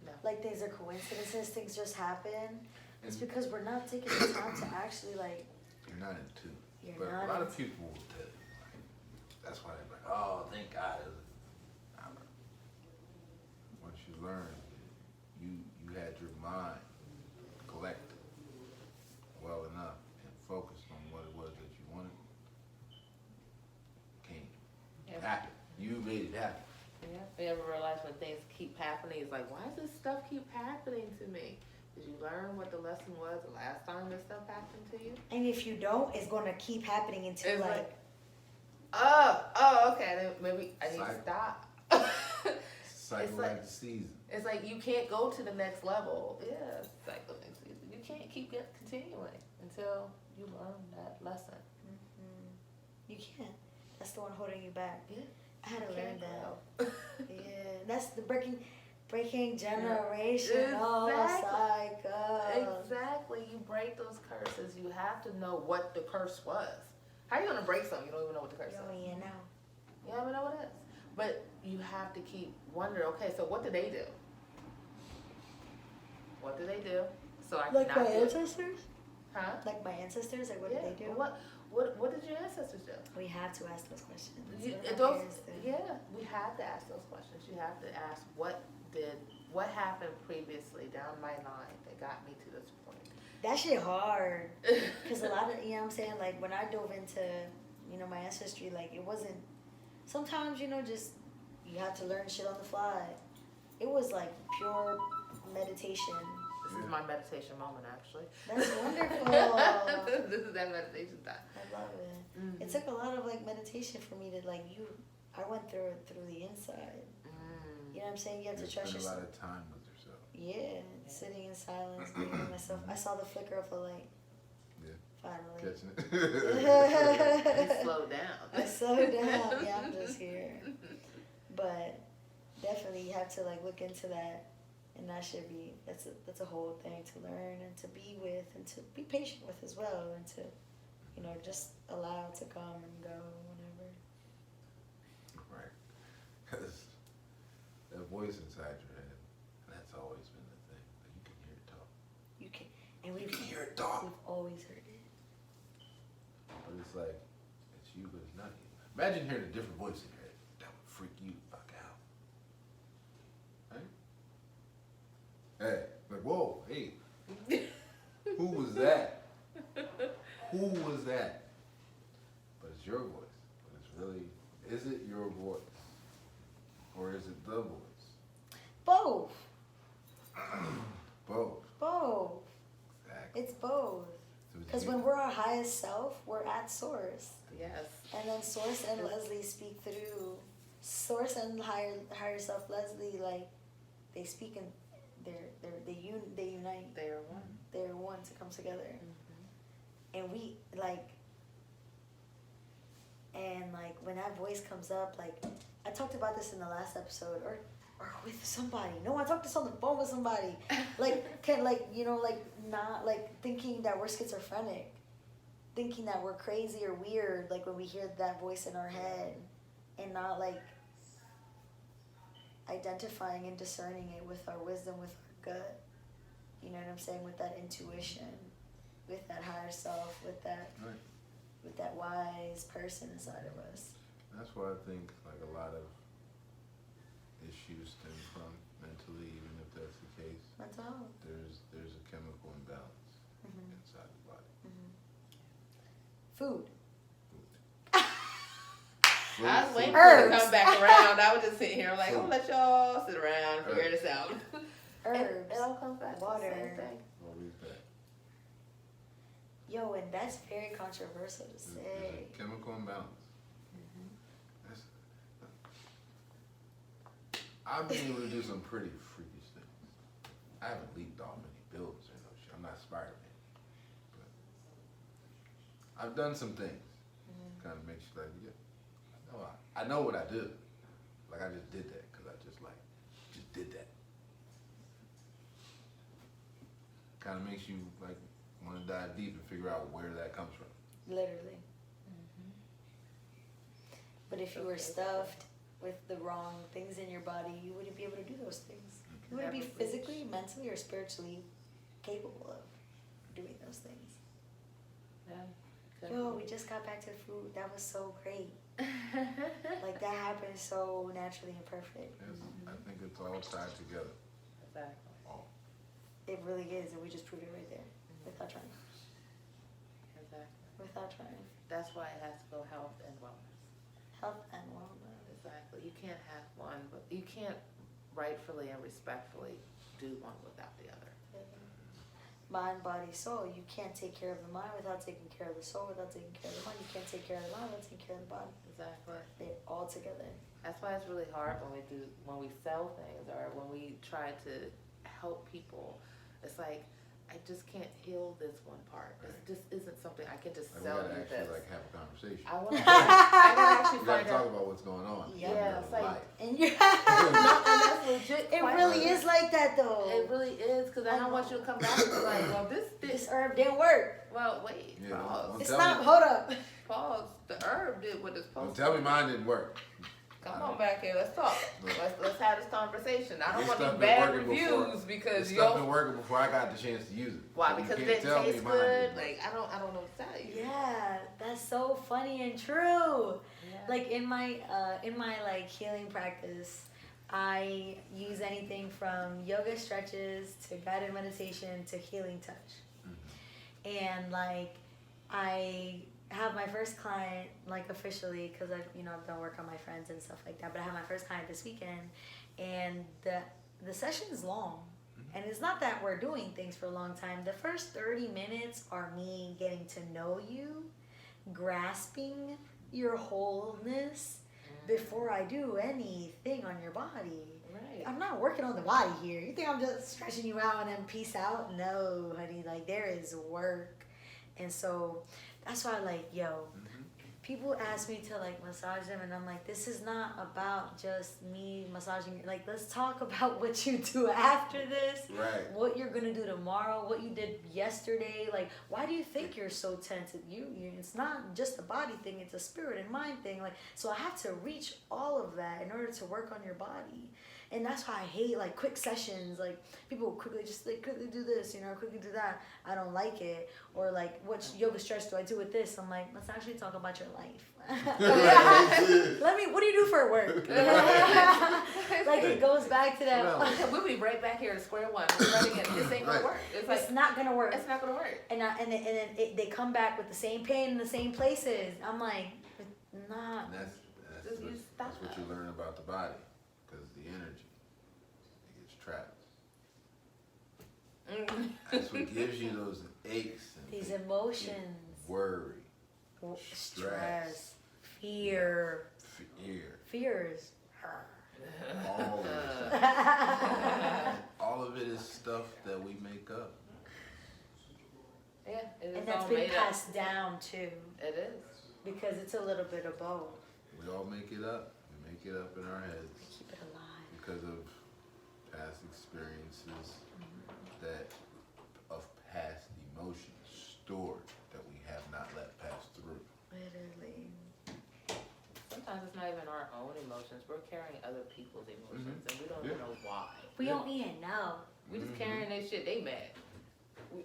[SPEAKER 2] No.
[SPEAKER 1] Like, things are coincidences, things just happen. It's because we're not taking the time to actually, like...
[SPEAKER 3] You're not in tune.
[SPEAKER 1] You're
[SPEAKER 3] but
[SPEAKER 1] not
[SPEAKER 3] a lot
[SPEAKER 1] in
[SPEAKER 3] of people will tell you. Like, that's why they're like, oh, thank God. Once you learn, you had your mind collected well enough and focused on what it was that you wanted. Came. It happened. You made it happen.
[SPEAKER 2] Yeah. You ever realize when things keep happening, it's like, why does this stuff keep happening to me? Did you learn what the lesson was the last time this stuff happened to you?
[SPEAKER 1] And if you don't, it's going to keep happening until,
[SPEAKER 2] it's
[SPEAKER 1] like...
[SPEAKER 2] Okay, then maybe I need to stop.
[SPEAKER 3] Cycle like the season.
[SPEAKER 2] It's like you can't go to the next level. Yeah, cycle next season. You can't keep continuing until you learn that lesson.
[SPEAKER 1] You can't. That's the one holding you back.
[SPEAKER 2] Yeah.
[SPEAKER 1] I had to learn that. Yeah, that's the breaking generational cycle.
[SPEAKER 2] Exactly. You break those curses. You have to know what the curse was. How are you gonna break something you don't even know what the curse is?
[SPEAKER 1] You don't even know.
[SPEAKER 2] You don't even know what it is. But you have to keep wondering. Okay, so what did they do? What did they do? So I
[SPEAKER 1] like
[SPEAKER 2] cannot
[SPEAKER 1] my
[SPEAKER 2] do it.
[SPEAKER 1] ancestors.
[SPEAKER 2] Huh?
[SPEAKER 1] Like my ancestors. Like what did they do?
[SPEAKER 2] What did your ancestors do?
[SPEAKER 1] We have to ask those questions.
[SPEAKER 2] We have to ask those questions. You have to ask what happened previously down my line that got me to this point.
[SPEAKER 1] That shit hard. Cause a lot of, you know what I'm saying, like when I dove into, you know, my ancestry, like it wasn't, sometimes, you know, just, you have to learn shit on the fly. It was like pure meditation.
[SPEAKER 2] This is my meditation moment, actually.
[SPEAKER 1] That's wonderful.
[SPEAKER 2] This is that meditation time.
[SPEAKER 1] I love it. Mm-hmm. It took a lot of like meditation for me to like, I went through it through the inside. You know what I'm saying? You have to trust yourself.
[SPEAKER 3] Spend a lot of time with yourself.
[SPEAKER 1] Yeah, sitting in silence, being with myself. I saw the flicker of a light.
[SPEAKER 3] Yeah.
[SPEAKER 1] Finally.
[SPEAKER 3] Catching it.
[SPEAKER 2] You slowed down.
[SPEAKER 1] I slowed down. Yeah, I'm just here. But definitely you have to like look into that, and that should be that's a whole thing to learn and to be with and to be patient with as well, and to, you know, just allow it to come and go whenever.
[SPEAKER 3] Right. Because that voice inside your head, that's always been the thing. That you can hear it talk.
[SPEAKER 1] You can, and we
[SPEAKER 3] can hear it talk.
[SPEAKER 1] We've always heard it.
[SPEAKER 3] But it's like, it's you, but it's not you. Imagine hearing a different voice in your head. That would freak you the fuck out. Right? Hey, like, whoa, hey. Who was that? Who was that? But it's your voice. But it's really, is it your voice? Or is it the voice?
[SPEAKER 1] Both.
[SPEAKER 3] Both.
[SPEAKER 1] Both.
[SPEAKER 3] Exactly.
[SPEAKER 1] It's both. Because when we're our highest self, we're at Source.
[SPEAKER 2] Yes.
[SPEAKER 1] And then Source and Leslie speak through. Source and higher self Leslie, like, they speak and they unite.
[SPEAKER 2] They are one.
[SPEAKER 1] They're one to come together. And we like when that voice comes up, like I talked about this in the last episode, or with somebody. No, I talked this on the phone with somebody. Not like thinking that we're schizophrenic, thinking that we're crazy or weird, like when we hear that voice in our head, and not like identifying and discerning it with our wisdom, with our gut. You know what I'm saying? With that intuition, with that higher self, with that wise person inside of us.
[SPEAKER 3] That's why I think like a lot of issues stem from mentally, even if that's the case.
[SPEAKER 1] That's all.
[SPEAKER 3] There's a chemical imbalance inside the body.
[SPEAKER 1] Food.
[SPEAKER 2] I was waiting for it to come back around. I was just sitting here like, I'll let y'all sit around and figure this out.
[SPEAKER 1] Herbs.
[SPEAKER 2] It all comes back
[SPEAKER 1] Water.
[SPEAKER 2] to the same thing.
[SPEAKER 3] Always back.
[SPEAKER 1] Yo, and that's very controversial to say.
[SPEAKER 3] There's a chemical imbalance. I've been able to do some pretty freakish things. I haven't leaped off any buildings or no shit. I'm not Spider-Man. But I've done some things. Kind of makes you like, yeah. I know what I do. Like I just did that because I just did that. kind of makes you like want to dive deep and figure out where that comes from.
[SPEAKER 1] Literally. But if you were stuffed with the wrong things in your body, you wouldn't be able to do those things. You wouldn't be physically, mentally, or spiritually capable of doing those things.
[SPEAKER 2] Yeah.
[SPEAKER 1] Yo, we just got back to the food. That was so great. Like, that happened so naturally and perfect.
[SPEAKER 3] Yes, I think it's all tied together.
[SPEAKER 2] Exactly.
[SPEAKER 3] All.
[SPEAKER 1] It really is, and we just proved it right there without trying.
[SPEAKER 2] Exactly.
[SPEAKER 1] Without trying.
[SPEAKER 2] That's why it has to go health and wellness.
[SPEAKER 1] Health and wellness.
[SPEAKER 2] Exactly. You can't have one, but you can't rightfully and respectfully do one without the other.
[SPEAKER 1] Mind, body, soul. You can't take care of the mind without taking care of the soul. Without taking care of the mind, you can't take care of the mind without taking care of the body.
[SPEAKER 2] Exactly.
[SPEAKER 1] They're all together.
[SPEAKER 2] That's why it's really hard when we sell things or when we try to help people. It's like, I just can't heal this one part. This just isn't something I can just
[SPEAKER 3] Like,
[SPEAKER 2] sell
[SPEAKER 3] we gotta
[SPEAKER 2] you
[SPEAKER 3] actually
[SPEAKER 2] this.
[SPEAKER 3] like have a conversation.
[SPEAKER 2] I want to actually
[SPEAKER 3] We gotta
[SPEAKER 2] find
[SPEAKER 3] talk
[SPEAKER 2] out.
[SPEAKER 3] about what's going on.
[SPEAKER 1] Yeah.
[SPEAKER 3] in
[SPEAKER 2] Yeah,
[SPEAKER 3] your
[SPEAKER 2] it's like-
[SPEAKER 3] life.
[SPEAKER 1] And you
[SPEAKER 2] No, and that's legit.
[SPEAKER 1] it
[SPEAKER 2] quite
[SPEAKER 1] really
[SPEAKER 2] legit.
[SPEAKER 1] is like that though.
[SPEAKER 2] It really is, because I don't want you to come back and be like, well, this
[SPEAKER 1] This herb didn't work.
[SPEAKER 2] well, wait,
[SPEAKER 3] Yeah,
[SPEAKER 2] pause.
[SPEAKER 3] don't
[SPEAKER 1] It's
[SPEAKER 3] tell
[SPEAKER 1] not,
[SPEAKER 3] me.
[SPEAKER 1] hold up.
[SPEAKER 2] Pause. The herb did what it's
[SPEAKER 3] Don't
[SPEAKER 2] supposed
[SPEAKER 3] tell
[SPEAKER 2] to
[SPEAKER 3] me
[SPEAKER 2] do.
[SPEAKER 3] mine didn't work.
[SPEAKER 2] Come on back here, let's talk. Let's have this conversation. I don't
[SPEAKER 3] This
[SPEAKER 2] want
[SPEAKER 3] stuff
[SPEAKER 2] no
[SPEAKER 3] been
[SPEAKER 2] bad
[SPEAKER 3] working
[SPEAKER 2] reviews
[SPEAKER 3] before.
[SPEAKER 2] because
[SPEAKER 3] This stuff
[SPEAKER 2] yo.
[SPEAKER 3] been working before I got the chance to use it.
[SPEAKER 2] Why?
[SPEAKER 3] So you
[SPEAKER 2] Because it
[SPEAKER 3] can't
[SPEAKER 2] didn't
[SPEAKER 3] tell me
[SPEAKER 2] taste
[SPEAKER 3] mine
[SPEAKER 2] good.
[SPEAKER 3] didn't work.
[SPEAKER 2] Like I don't know what to tell you.
[SPEAKER 1] Yeah, that's so funny and true.
[SPEAKER 2] Yeah.
[SPEAKER 1] Like in my like healing practice, I use anything from yoga stretches to guided meditation to healing touch. And like I have my first client like officially because I've done work on my friends and stuff like that. But I have my first client this weekend, and the session is long. And it's not that we're doing things for a long time. The first 30 minutes are me getting to know you, grasping your wholeness before I do anything on your body.
[SPEAKER 2] Right.
[SPEAKER 1] I'm not working on the body here. You think I'm just stretching you out and then peace out? No, honey. Like, there is work. And so that's why, like, people ask me to like massage them, and I'm like, this is not about just me massaging. Like, let's talk about what you do after this.
[SPEAKER 3] Right.
[SPEAKER 1] What you're gonna do tomorrow, what you did yesterday. Like, why do you think you're so tense? It's not just a body thing, it's a spirit and mind thing. Like, so I have to reach all of that in order to work on your body. And that's why I hate like quick sessions. Like, people quickly do this, quickly do that. I don't like it. Or like, what yoga stretch do I do with this? I'm like, let's actually talk about your life. What do you do for work? Like, it goes back to that.
[SPEAKER 2] We'll be right back here to square one. We're running it. This ain't gonna work. It's like
[SPEAKER 1] It's not gonna work.
[SPEAKER 2] it's not gonna work.
[SPEAKER 1] And then they come back with the same pain in the same places. I'm like, it's not.
[SPEAKER 3] And
[SPEAKER 2] Just you stop.
[SPEAKER 3] that's what you learn about the body, because the energy, it gets trapped. That's what gives you those aches and
[SPEAKER 1] These emotions,
[SPEAKER 3] worry,
[SPEAKER 1] stress, fear, fears.
[SPEAKER 3] all of it. All of it is stuff that we make up.
[SPEAKER 2] Yeah, it is
[SPEAKER 1] And that's
[SPEAKER 2] all
[SPEAKER 1] been
[SPEAKER 2] made up.
[SPEAKER 1] passed down too,
[SPEAKER 2] It is.
[SPEAKER 1] because it's a little bit of both.
[SPEAKER 3] We all make it up. We make it up in our heads
[SPEAKER 1] Keep it alive.
[SPEAKER 3] because of past experiences that of past emotions stored that we have not let pass through.
[SPEAKER 1] Literally.
[SPEAKER 2] Sometimes it's not even our own emotions. We're carrying other people's emotions, and we don't even know why.
[SPEAKER 1] We don't even know.
[SPEAKER 2] We just carrying their shit. They mad.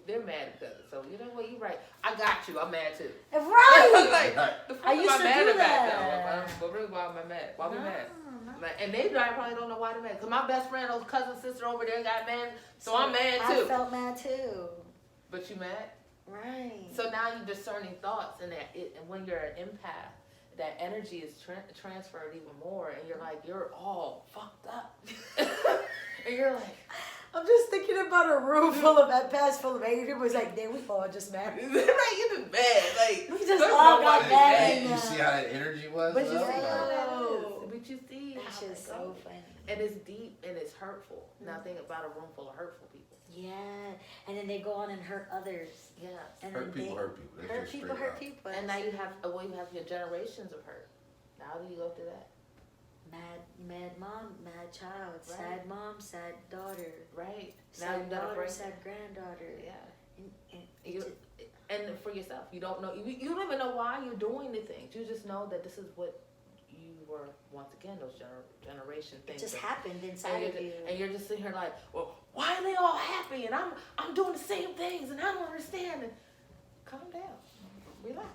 [SPEAKER 2] They're mad because it. So you know what? You right. I got you. I'm mad too.
[SPEAKER 1] Right.
[SPEAKER 2] Like,
[SPEAKER 3] Right.
[SPEAKER 2] the fuck
[SPEAKER 1] I
[SPEAKER 2] am
[SPEAKER 1] used to
[SPEAKER 2] mad
[SPEAKER 1] do
[SPEAKER 2] about
[SPEAKER 1] that.
[SPEAKER 2] though? But really, why am I mad? Why we mad?
[SPEAKER 1] No.
[SPEAKER 2] Like, and they probably don't know why they're mad. Cause my best friend, or cousin, sister over there got mad, so I'm mad too.
[SPEAKER 1] I felt mad too.
[SPEAKER 2] But you mad?
[SPEAKER 1] Right.
[SPEAKER 2] So now you're discerning thoughts, and and when you're an empath, that energy is transferred even more, and you're like, you're all fucked up, and you're like,
[SPEAKER 1] I'm just thinking about a room full of empaths, full of angry people. It's like, damn, we all just mad.
[SPEAKER 2] right, you're just mad, like
[SPEAKER 1] We just
[SPEAKER 2] there's
[SPEAKER 1] all got
[SPEAKER 2] nobody
[SPEAKER 1] mad.
[SPEAKER 3] Hey, you see how that energy was?
[SPEAKER 1] But you
[SPEAKER 3] though?
[SPEAKER 1] see
[SPEAKER 3] Like,
[SPEAKER 1] how that
[SPEAKER 2] Oh, but you see
[SPEAKER 1] That
[SPEAKER 2] how
[SPEAKER 1] shit's
[SPEAKER 2] that
[SPEAKER 1] so
[SPEAKER 2] goes.
[SPEAKER 1] funny.
[SPEAKER 2] And it's deep and it's hurtful. Now think about a room full of hurtful people.
[SPEAKER 1] Yeah, and then they go on and hurt others.
[SPEAKER 2] Yes.
[SPEAKER 1] And
[SPEAKER 3] hurt
[SPEAKER 1] then
[SPEAKER 3] people hurt people. That's
[SPEAKER 1] hurt
[SPEAKER 3] just
[SPEAKER 1] people,
[SPEAKER 3] straight
[SPEAKER 1] hurt
[SPEAKER 3] up.
[SPEAKER 1] people.
[SPEAKER 2] And now you have your generations of hurt. Now do you go through that?
[SPEAKER 1] mad mom, mad child,
[SPEAKER 2] Right.
[SPEAKER 1] sad mom, sad daughter,
[SPEAKER 2] Right. Now
[SPEAKER 1] sad
[SPEAKER 2] you gotta
[SPEAKER 1] daughter,
[SPEAKER 2] break
[SPEAKER 1] sad granddaughter.
[SPEAKER 2] Yeah.
[SPEAKER 1] And
[SPEAKER 2] You, and for yourself, you don't know. You don't even know why you're doing the things. You just know that this is what you were once again. Those generation
[SPEAKER 1] it
[SPEAKER 2] things.
[SPEAKER 1] just
[SPEAKER 2] that-
[SPEAKER 1] happened inside of you.
[SPEAKER 2] And you're just sitting here like, well, why are they all happy and I'm doing the same things and I don't understand. And calm down, relax.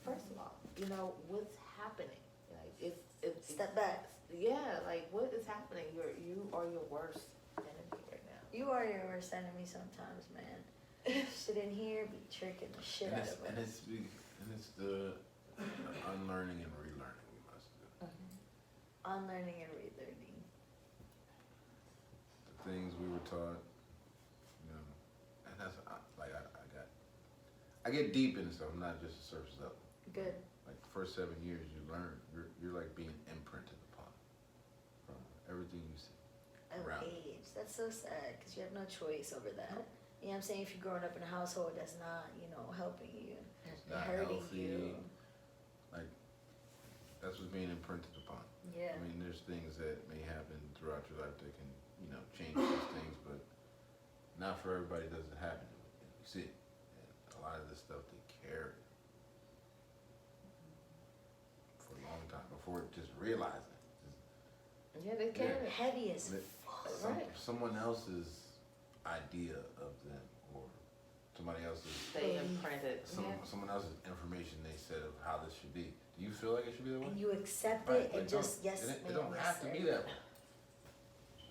[SPEAKER 2] First of all, you know what's happening. Like it's
[SPEAKER 1] Step back.
[SPEAKER 2] Yeah, like what is happening? You are your worst enemy right now.
[SPEAKER 1] You are your worst enemy sometimes, man. Sit in here, be tricking the shit
[SPEAKER 3] And
[SPEAKER 1] out
[SPEAKER 3] it's,
[SPEAKER 1] of
[SPEAKER 3] and
[SPEAKER 1] us.
[SPEAKER 3] it's the unlearning and relearning we must do.
[SPEAKER 1] Unlearning and relearning.
[SPEAKER 3] The things we were taught, and that's I get deep into stuff. I'm not just a surface level.
[SPEAKER 1] Good.
[SPEAKER 3] Like the first 7 years, you learn. You're like being imprinted upon from everything you see. Around.
[SPEAKER 1] Age. That's so sad because you have no choice over that. You know what I'm saying? If you're growing up in a household that's not, helping you,
[SPEAKER 3] It's not
[SPEAKER 1] hurting
[SPEAKER 3] healthy.
[SPEAKER 1] you.
[SPEAKER 3] Like that's what's being imprinted upon.
[SPEAKER 1] Yeah.
[SPEAKER 3] I mean, there's things that may happen throughout your life that can, change those things, but not for everybody does it happen. You see it. And a lot of this stuff they carry for a long time before just realizing it.
[SPEAKER 2] Yeah, they carry it.
[SPEAKER 1] Heavy as
[SPEAKER 2] Right.
[SPEAKER 3] Someone else's idea of them or somebody else's
[SPEAKER 2] They imprinted.
[SPEAKER 3] someone else's information they said of how this should be. Do you feel like it should be that way?
[SPEAKER 1] and you accept
[SPEAKER 3] Right,
[SPEAKER 1] it
[SPEAKER 3] but
[SPEAKER 1] and just yes,
[SPEAKER 3] it
[SPEAKER 1] ma'am,
[SPEAKER 3] don't
[SPEAKER 1] yes,
[SPEAKER 3] have to
[SPEAKER 1] sir.
[SPEAKER 3] be that way.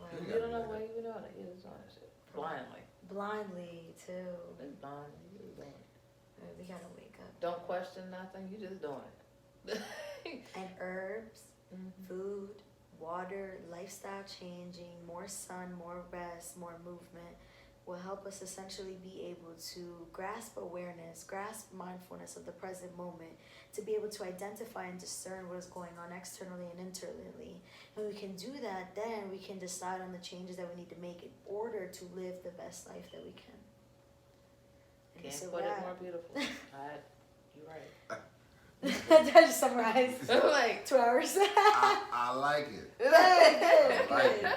[SPEAKER 1] Right.
[SPEAKER 2] You don't know why you're doing it. You're just doing that shit blindly.
[SPEAKER 1] Blindly too.
[SPEAKER 2] Just blindly. You're just doing it.
[SPEAKER 1] We gotta wake up.
[SPEAKER 2] Don't question nothing. You just doing it.
[SPEAKER 1] And herbs,
[SPEAKER 2] Mhm.
[SPEAKER 1] food, water, lifestyle changing, more sun, more rest, more movement will help us essentially be able to grasp awareness, grasp mindfulness of the present moment, to be able to identify and discern what is going on externally and internally. And we can do that, then we can decide on the changes that we need to make in order to live the best life that we can. And it's a
[SPEAKER 2] Can't put it
[SPEAKER 1] wrap.
[SPEAKER 2] more beautiful. You're right.
[SPEAKER 1] Did I just summarize?
[SPEAKER 2] Like
[SPEAKER 1] 2 hours.
[SPEAKER 3] I like it.
[SPEAKER 1] Good,
[SPEAKER 3] I like
[SPEAKER 1] good.
[SPEAKER 3] it.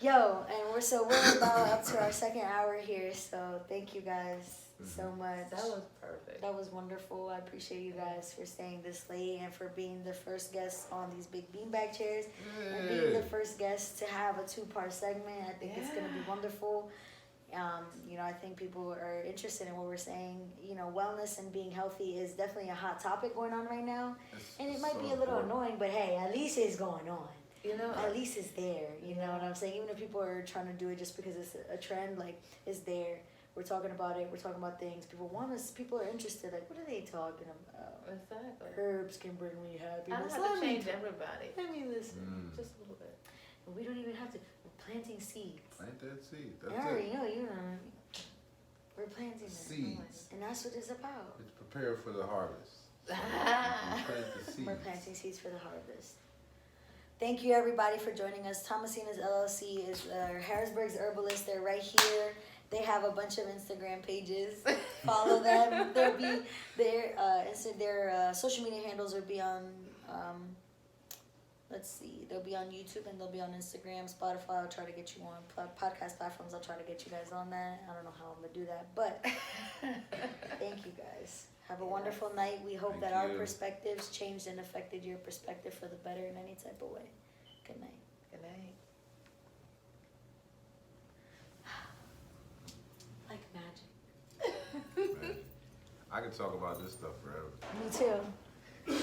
[SPEAKER 1] Yo, and we're about up to our second hour here, so thank you guys so much.
[SPEAKER 2] that was perfect.
[SPEAKER 1] That was wonderful. I appreciate you guys for staying this late and for being the first guests on these big beanbag chairs and being the first guest to have a 2-part segment. I think it's gonna be wonderful. I think people are interested in what we're saying. Wellness and being healthy is definitely a hot topic going on right now, and it might be a little annoying, but hey, at least it's going on. At least it's there. You know what I'm saying? Even if people are trying to do it just because it's a trend, like it's there. We're talking about it. We're talking about things. People want us. People are interested. Like, what are they talking about?
[SPEAKER 2] Exactly.
[SPEAKER 1] Herbs can bring me
[SPEAKER 2] I
[SPEAKER 1] happiness.
[SPEAKER 2] don't have to change everybody.
[SPEAKER 1] Let me listen.
[SPEAKER 2] Just a little bit.
[SPEAKER 1] We don't even have to. We're planting seeds.
[SPEAKER 3] Plant that seed.
[SPEAKER 1] I
[SPEAKER 3] That's
[SPEAKER 1] already
[SPEAKER 3] it.
[SPEAKER 1] know. We're planting them.
[SPEAKER 3] Seeds.
[SPEAKER 1] And that's what it's about.
[SPEAKER 3] It's prepare for the harvest. So you plant the seeds.
[SPEAKER 1] We're planting seeds for the harvest. Thank you, everybody, for joining us. Thomasina's LLC is Harrisburg's Herbalists. They're right here. They have a bunch of Instagram pages. Follow them. Their social media handles will be on. They'll be on YouTube and they'll be on Instagram, Spotify. I'll try to get you on podcast platforms. I'll try to get you guys on that. I don't know how I'm gonna do that, but thank you guys. Have a wonderful night. We hope that our perspectives changed and affected your perspective for the better in any type of way. Good night.
[SPEAKER 2] Good night.
[SPEAKER 1] Like magic.
[SPEAKER 3] Man, I could talk about this stuff forever.
[SPEAKER 1] Me too.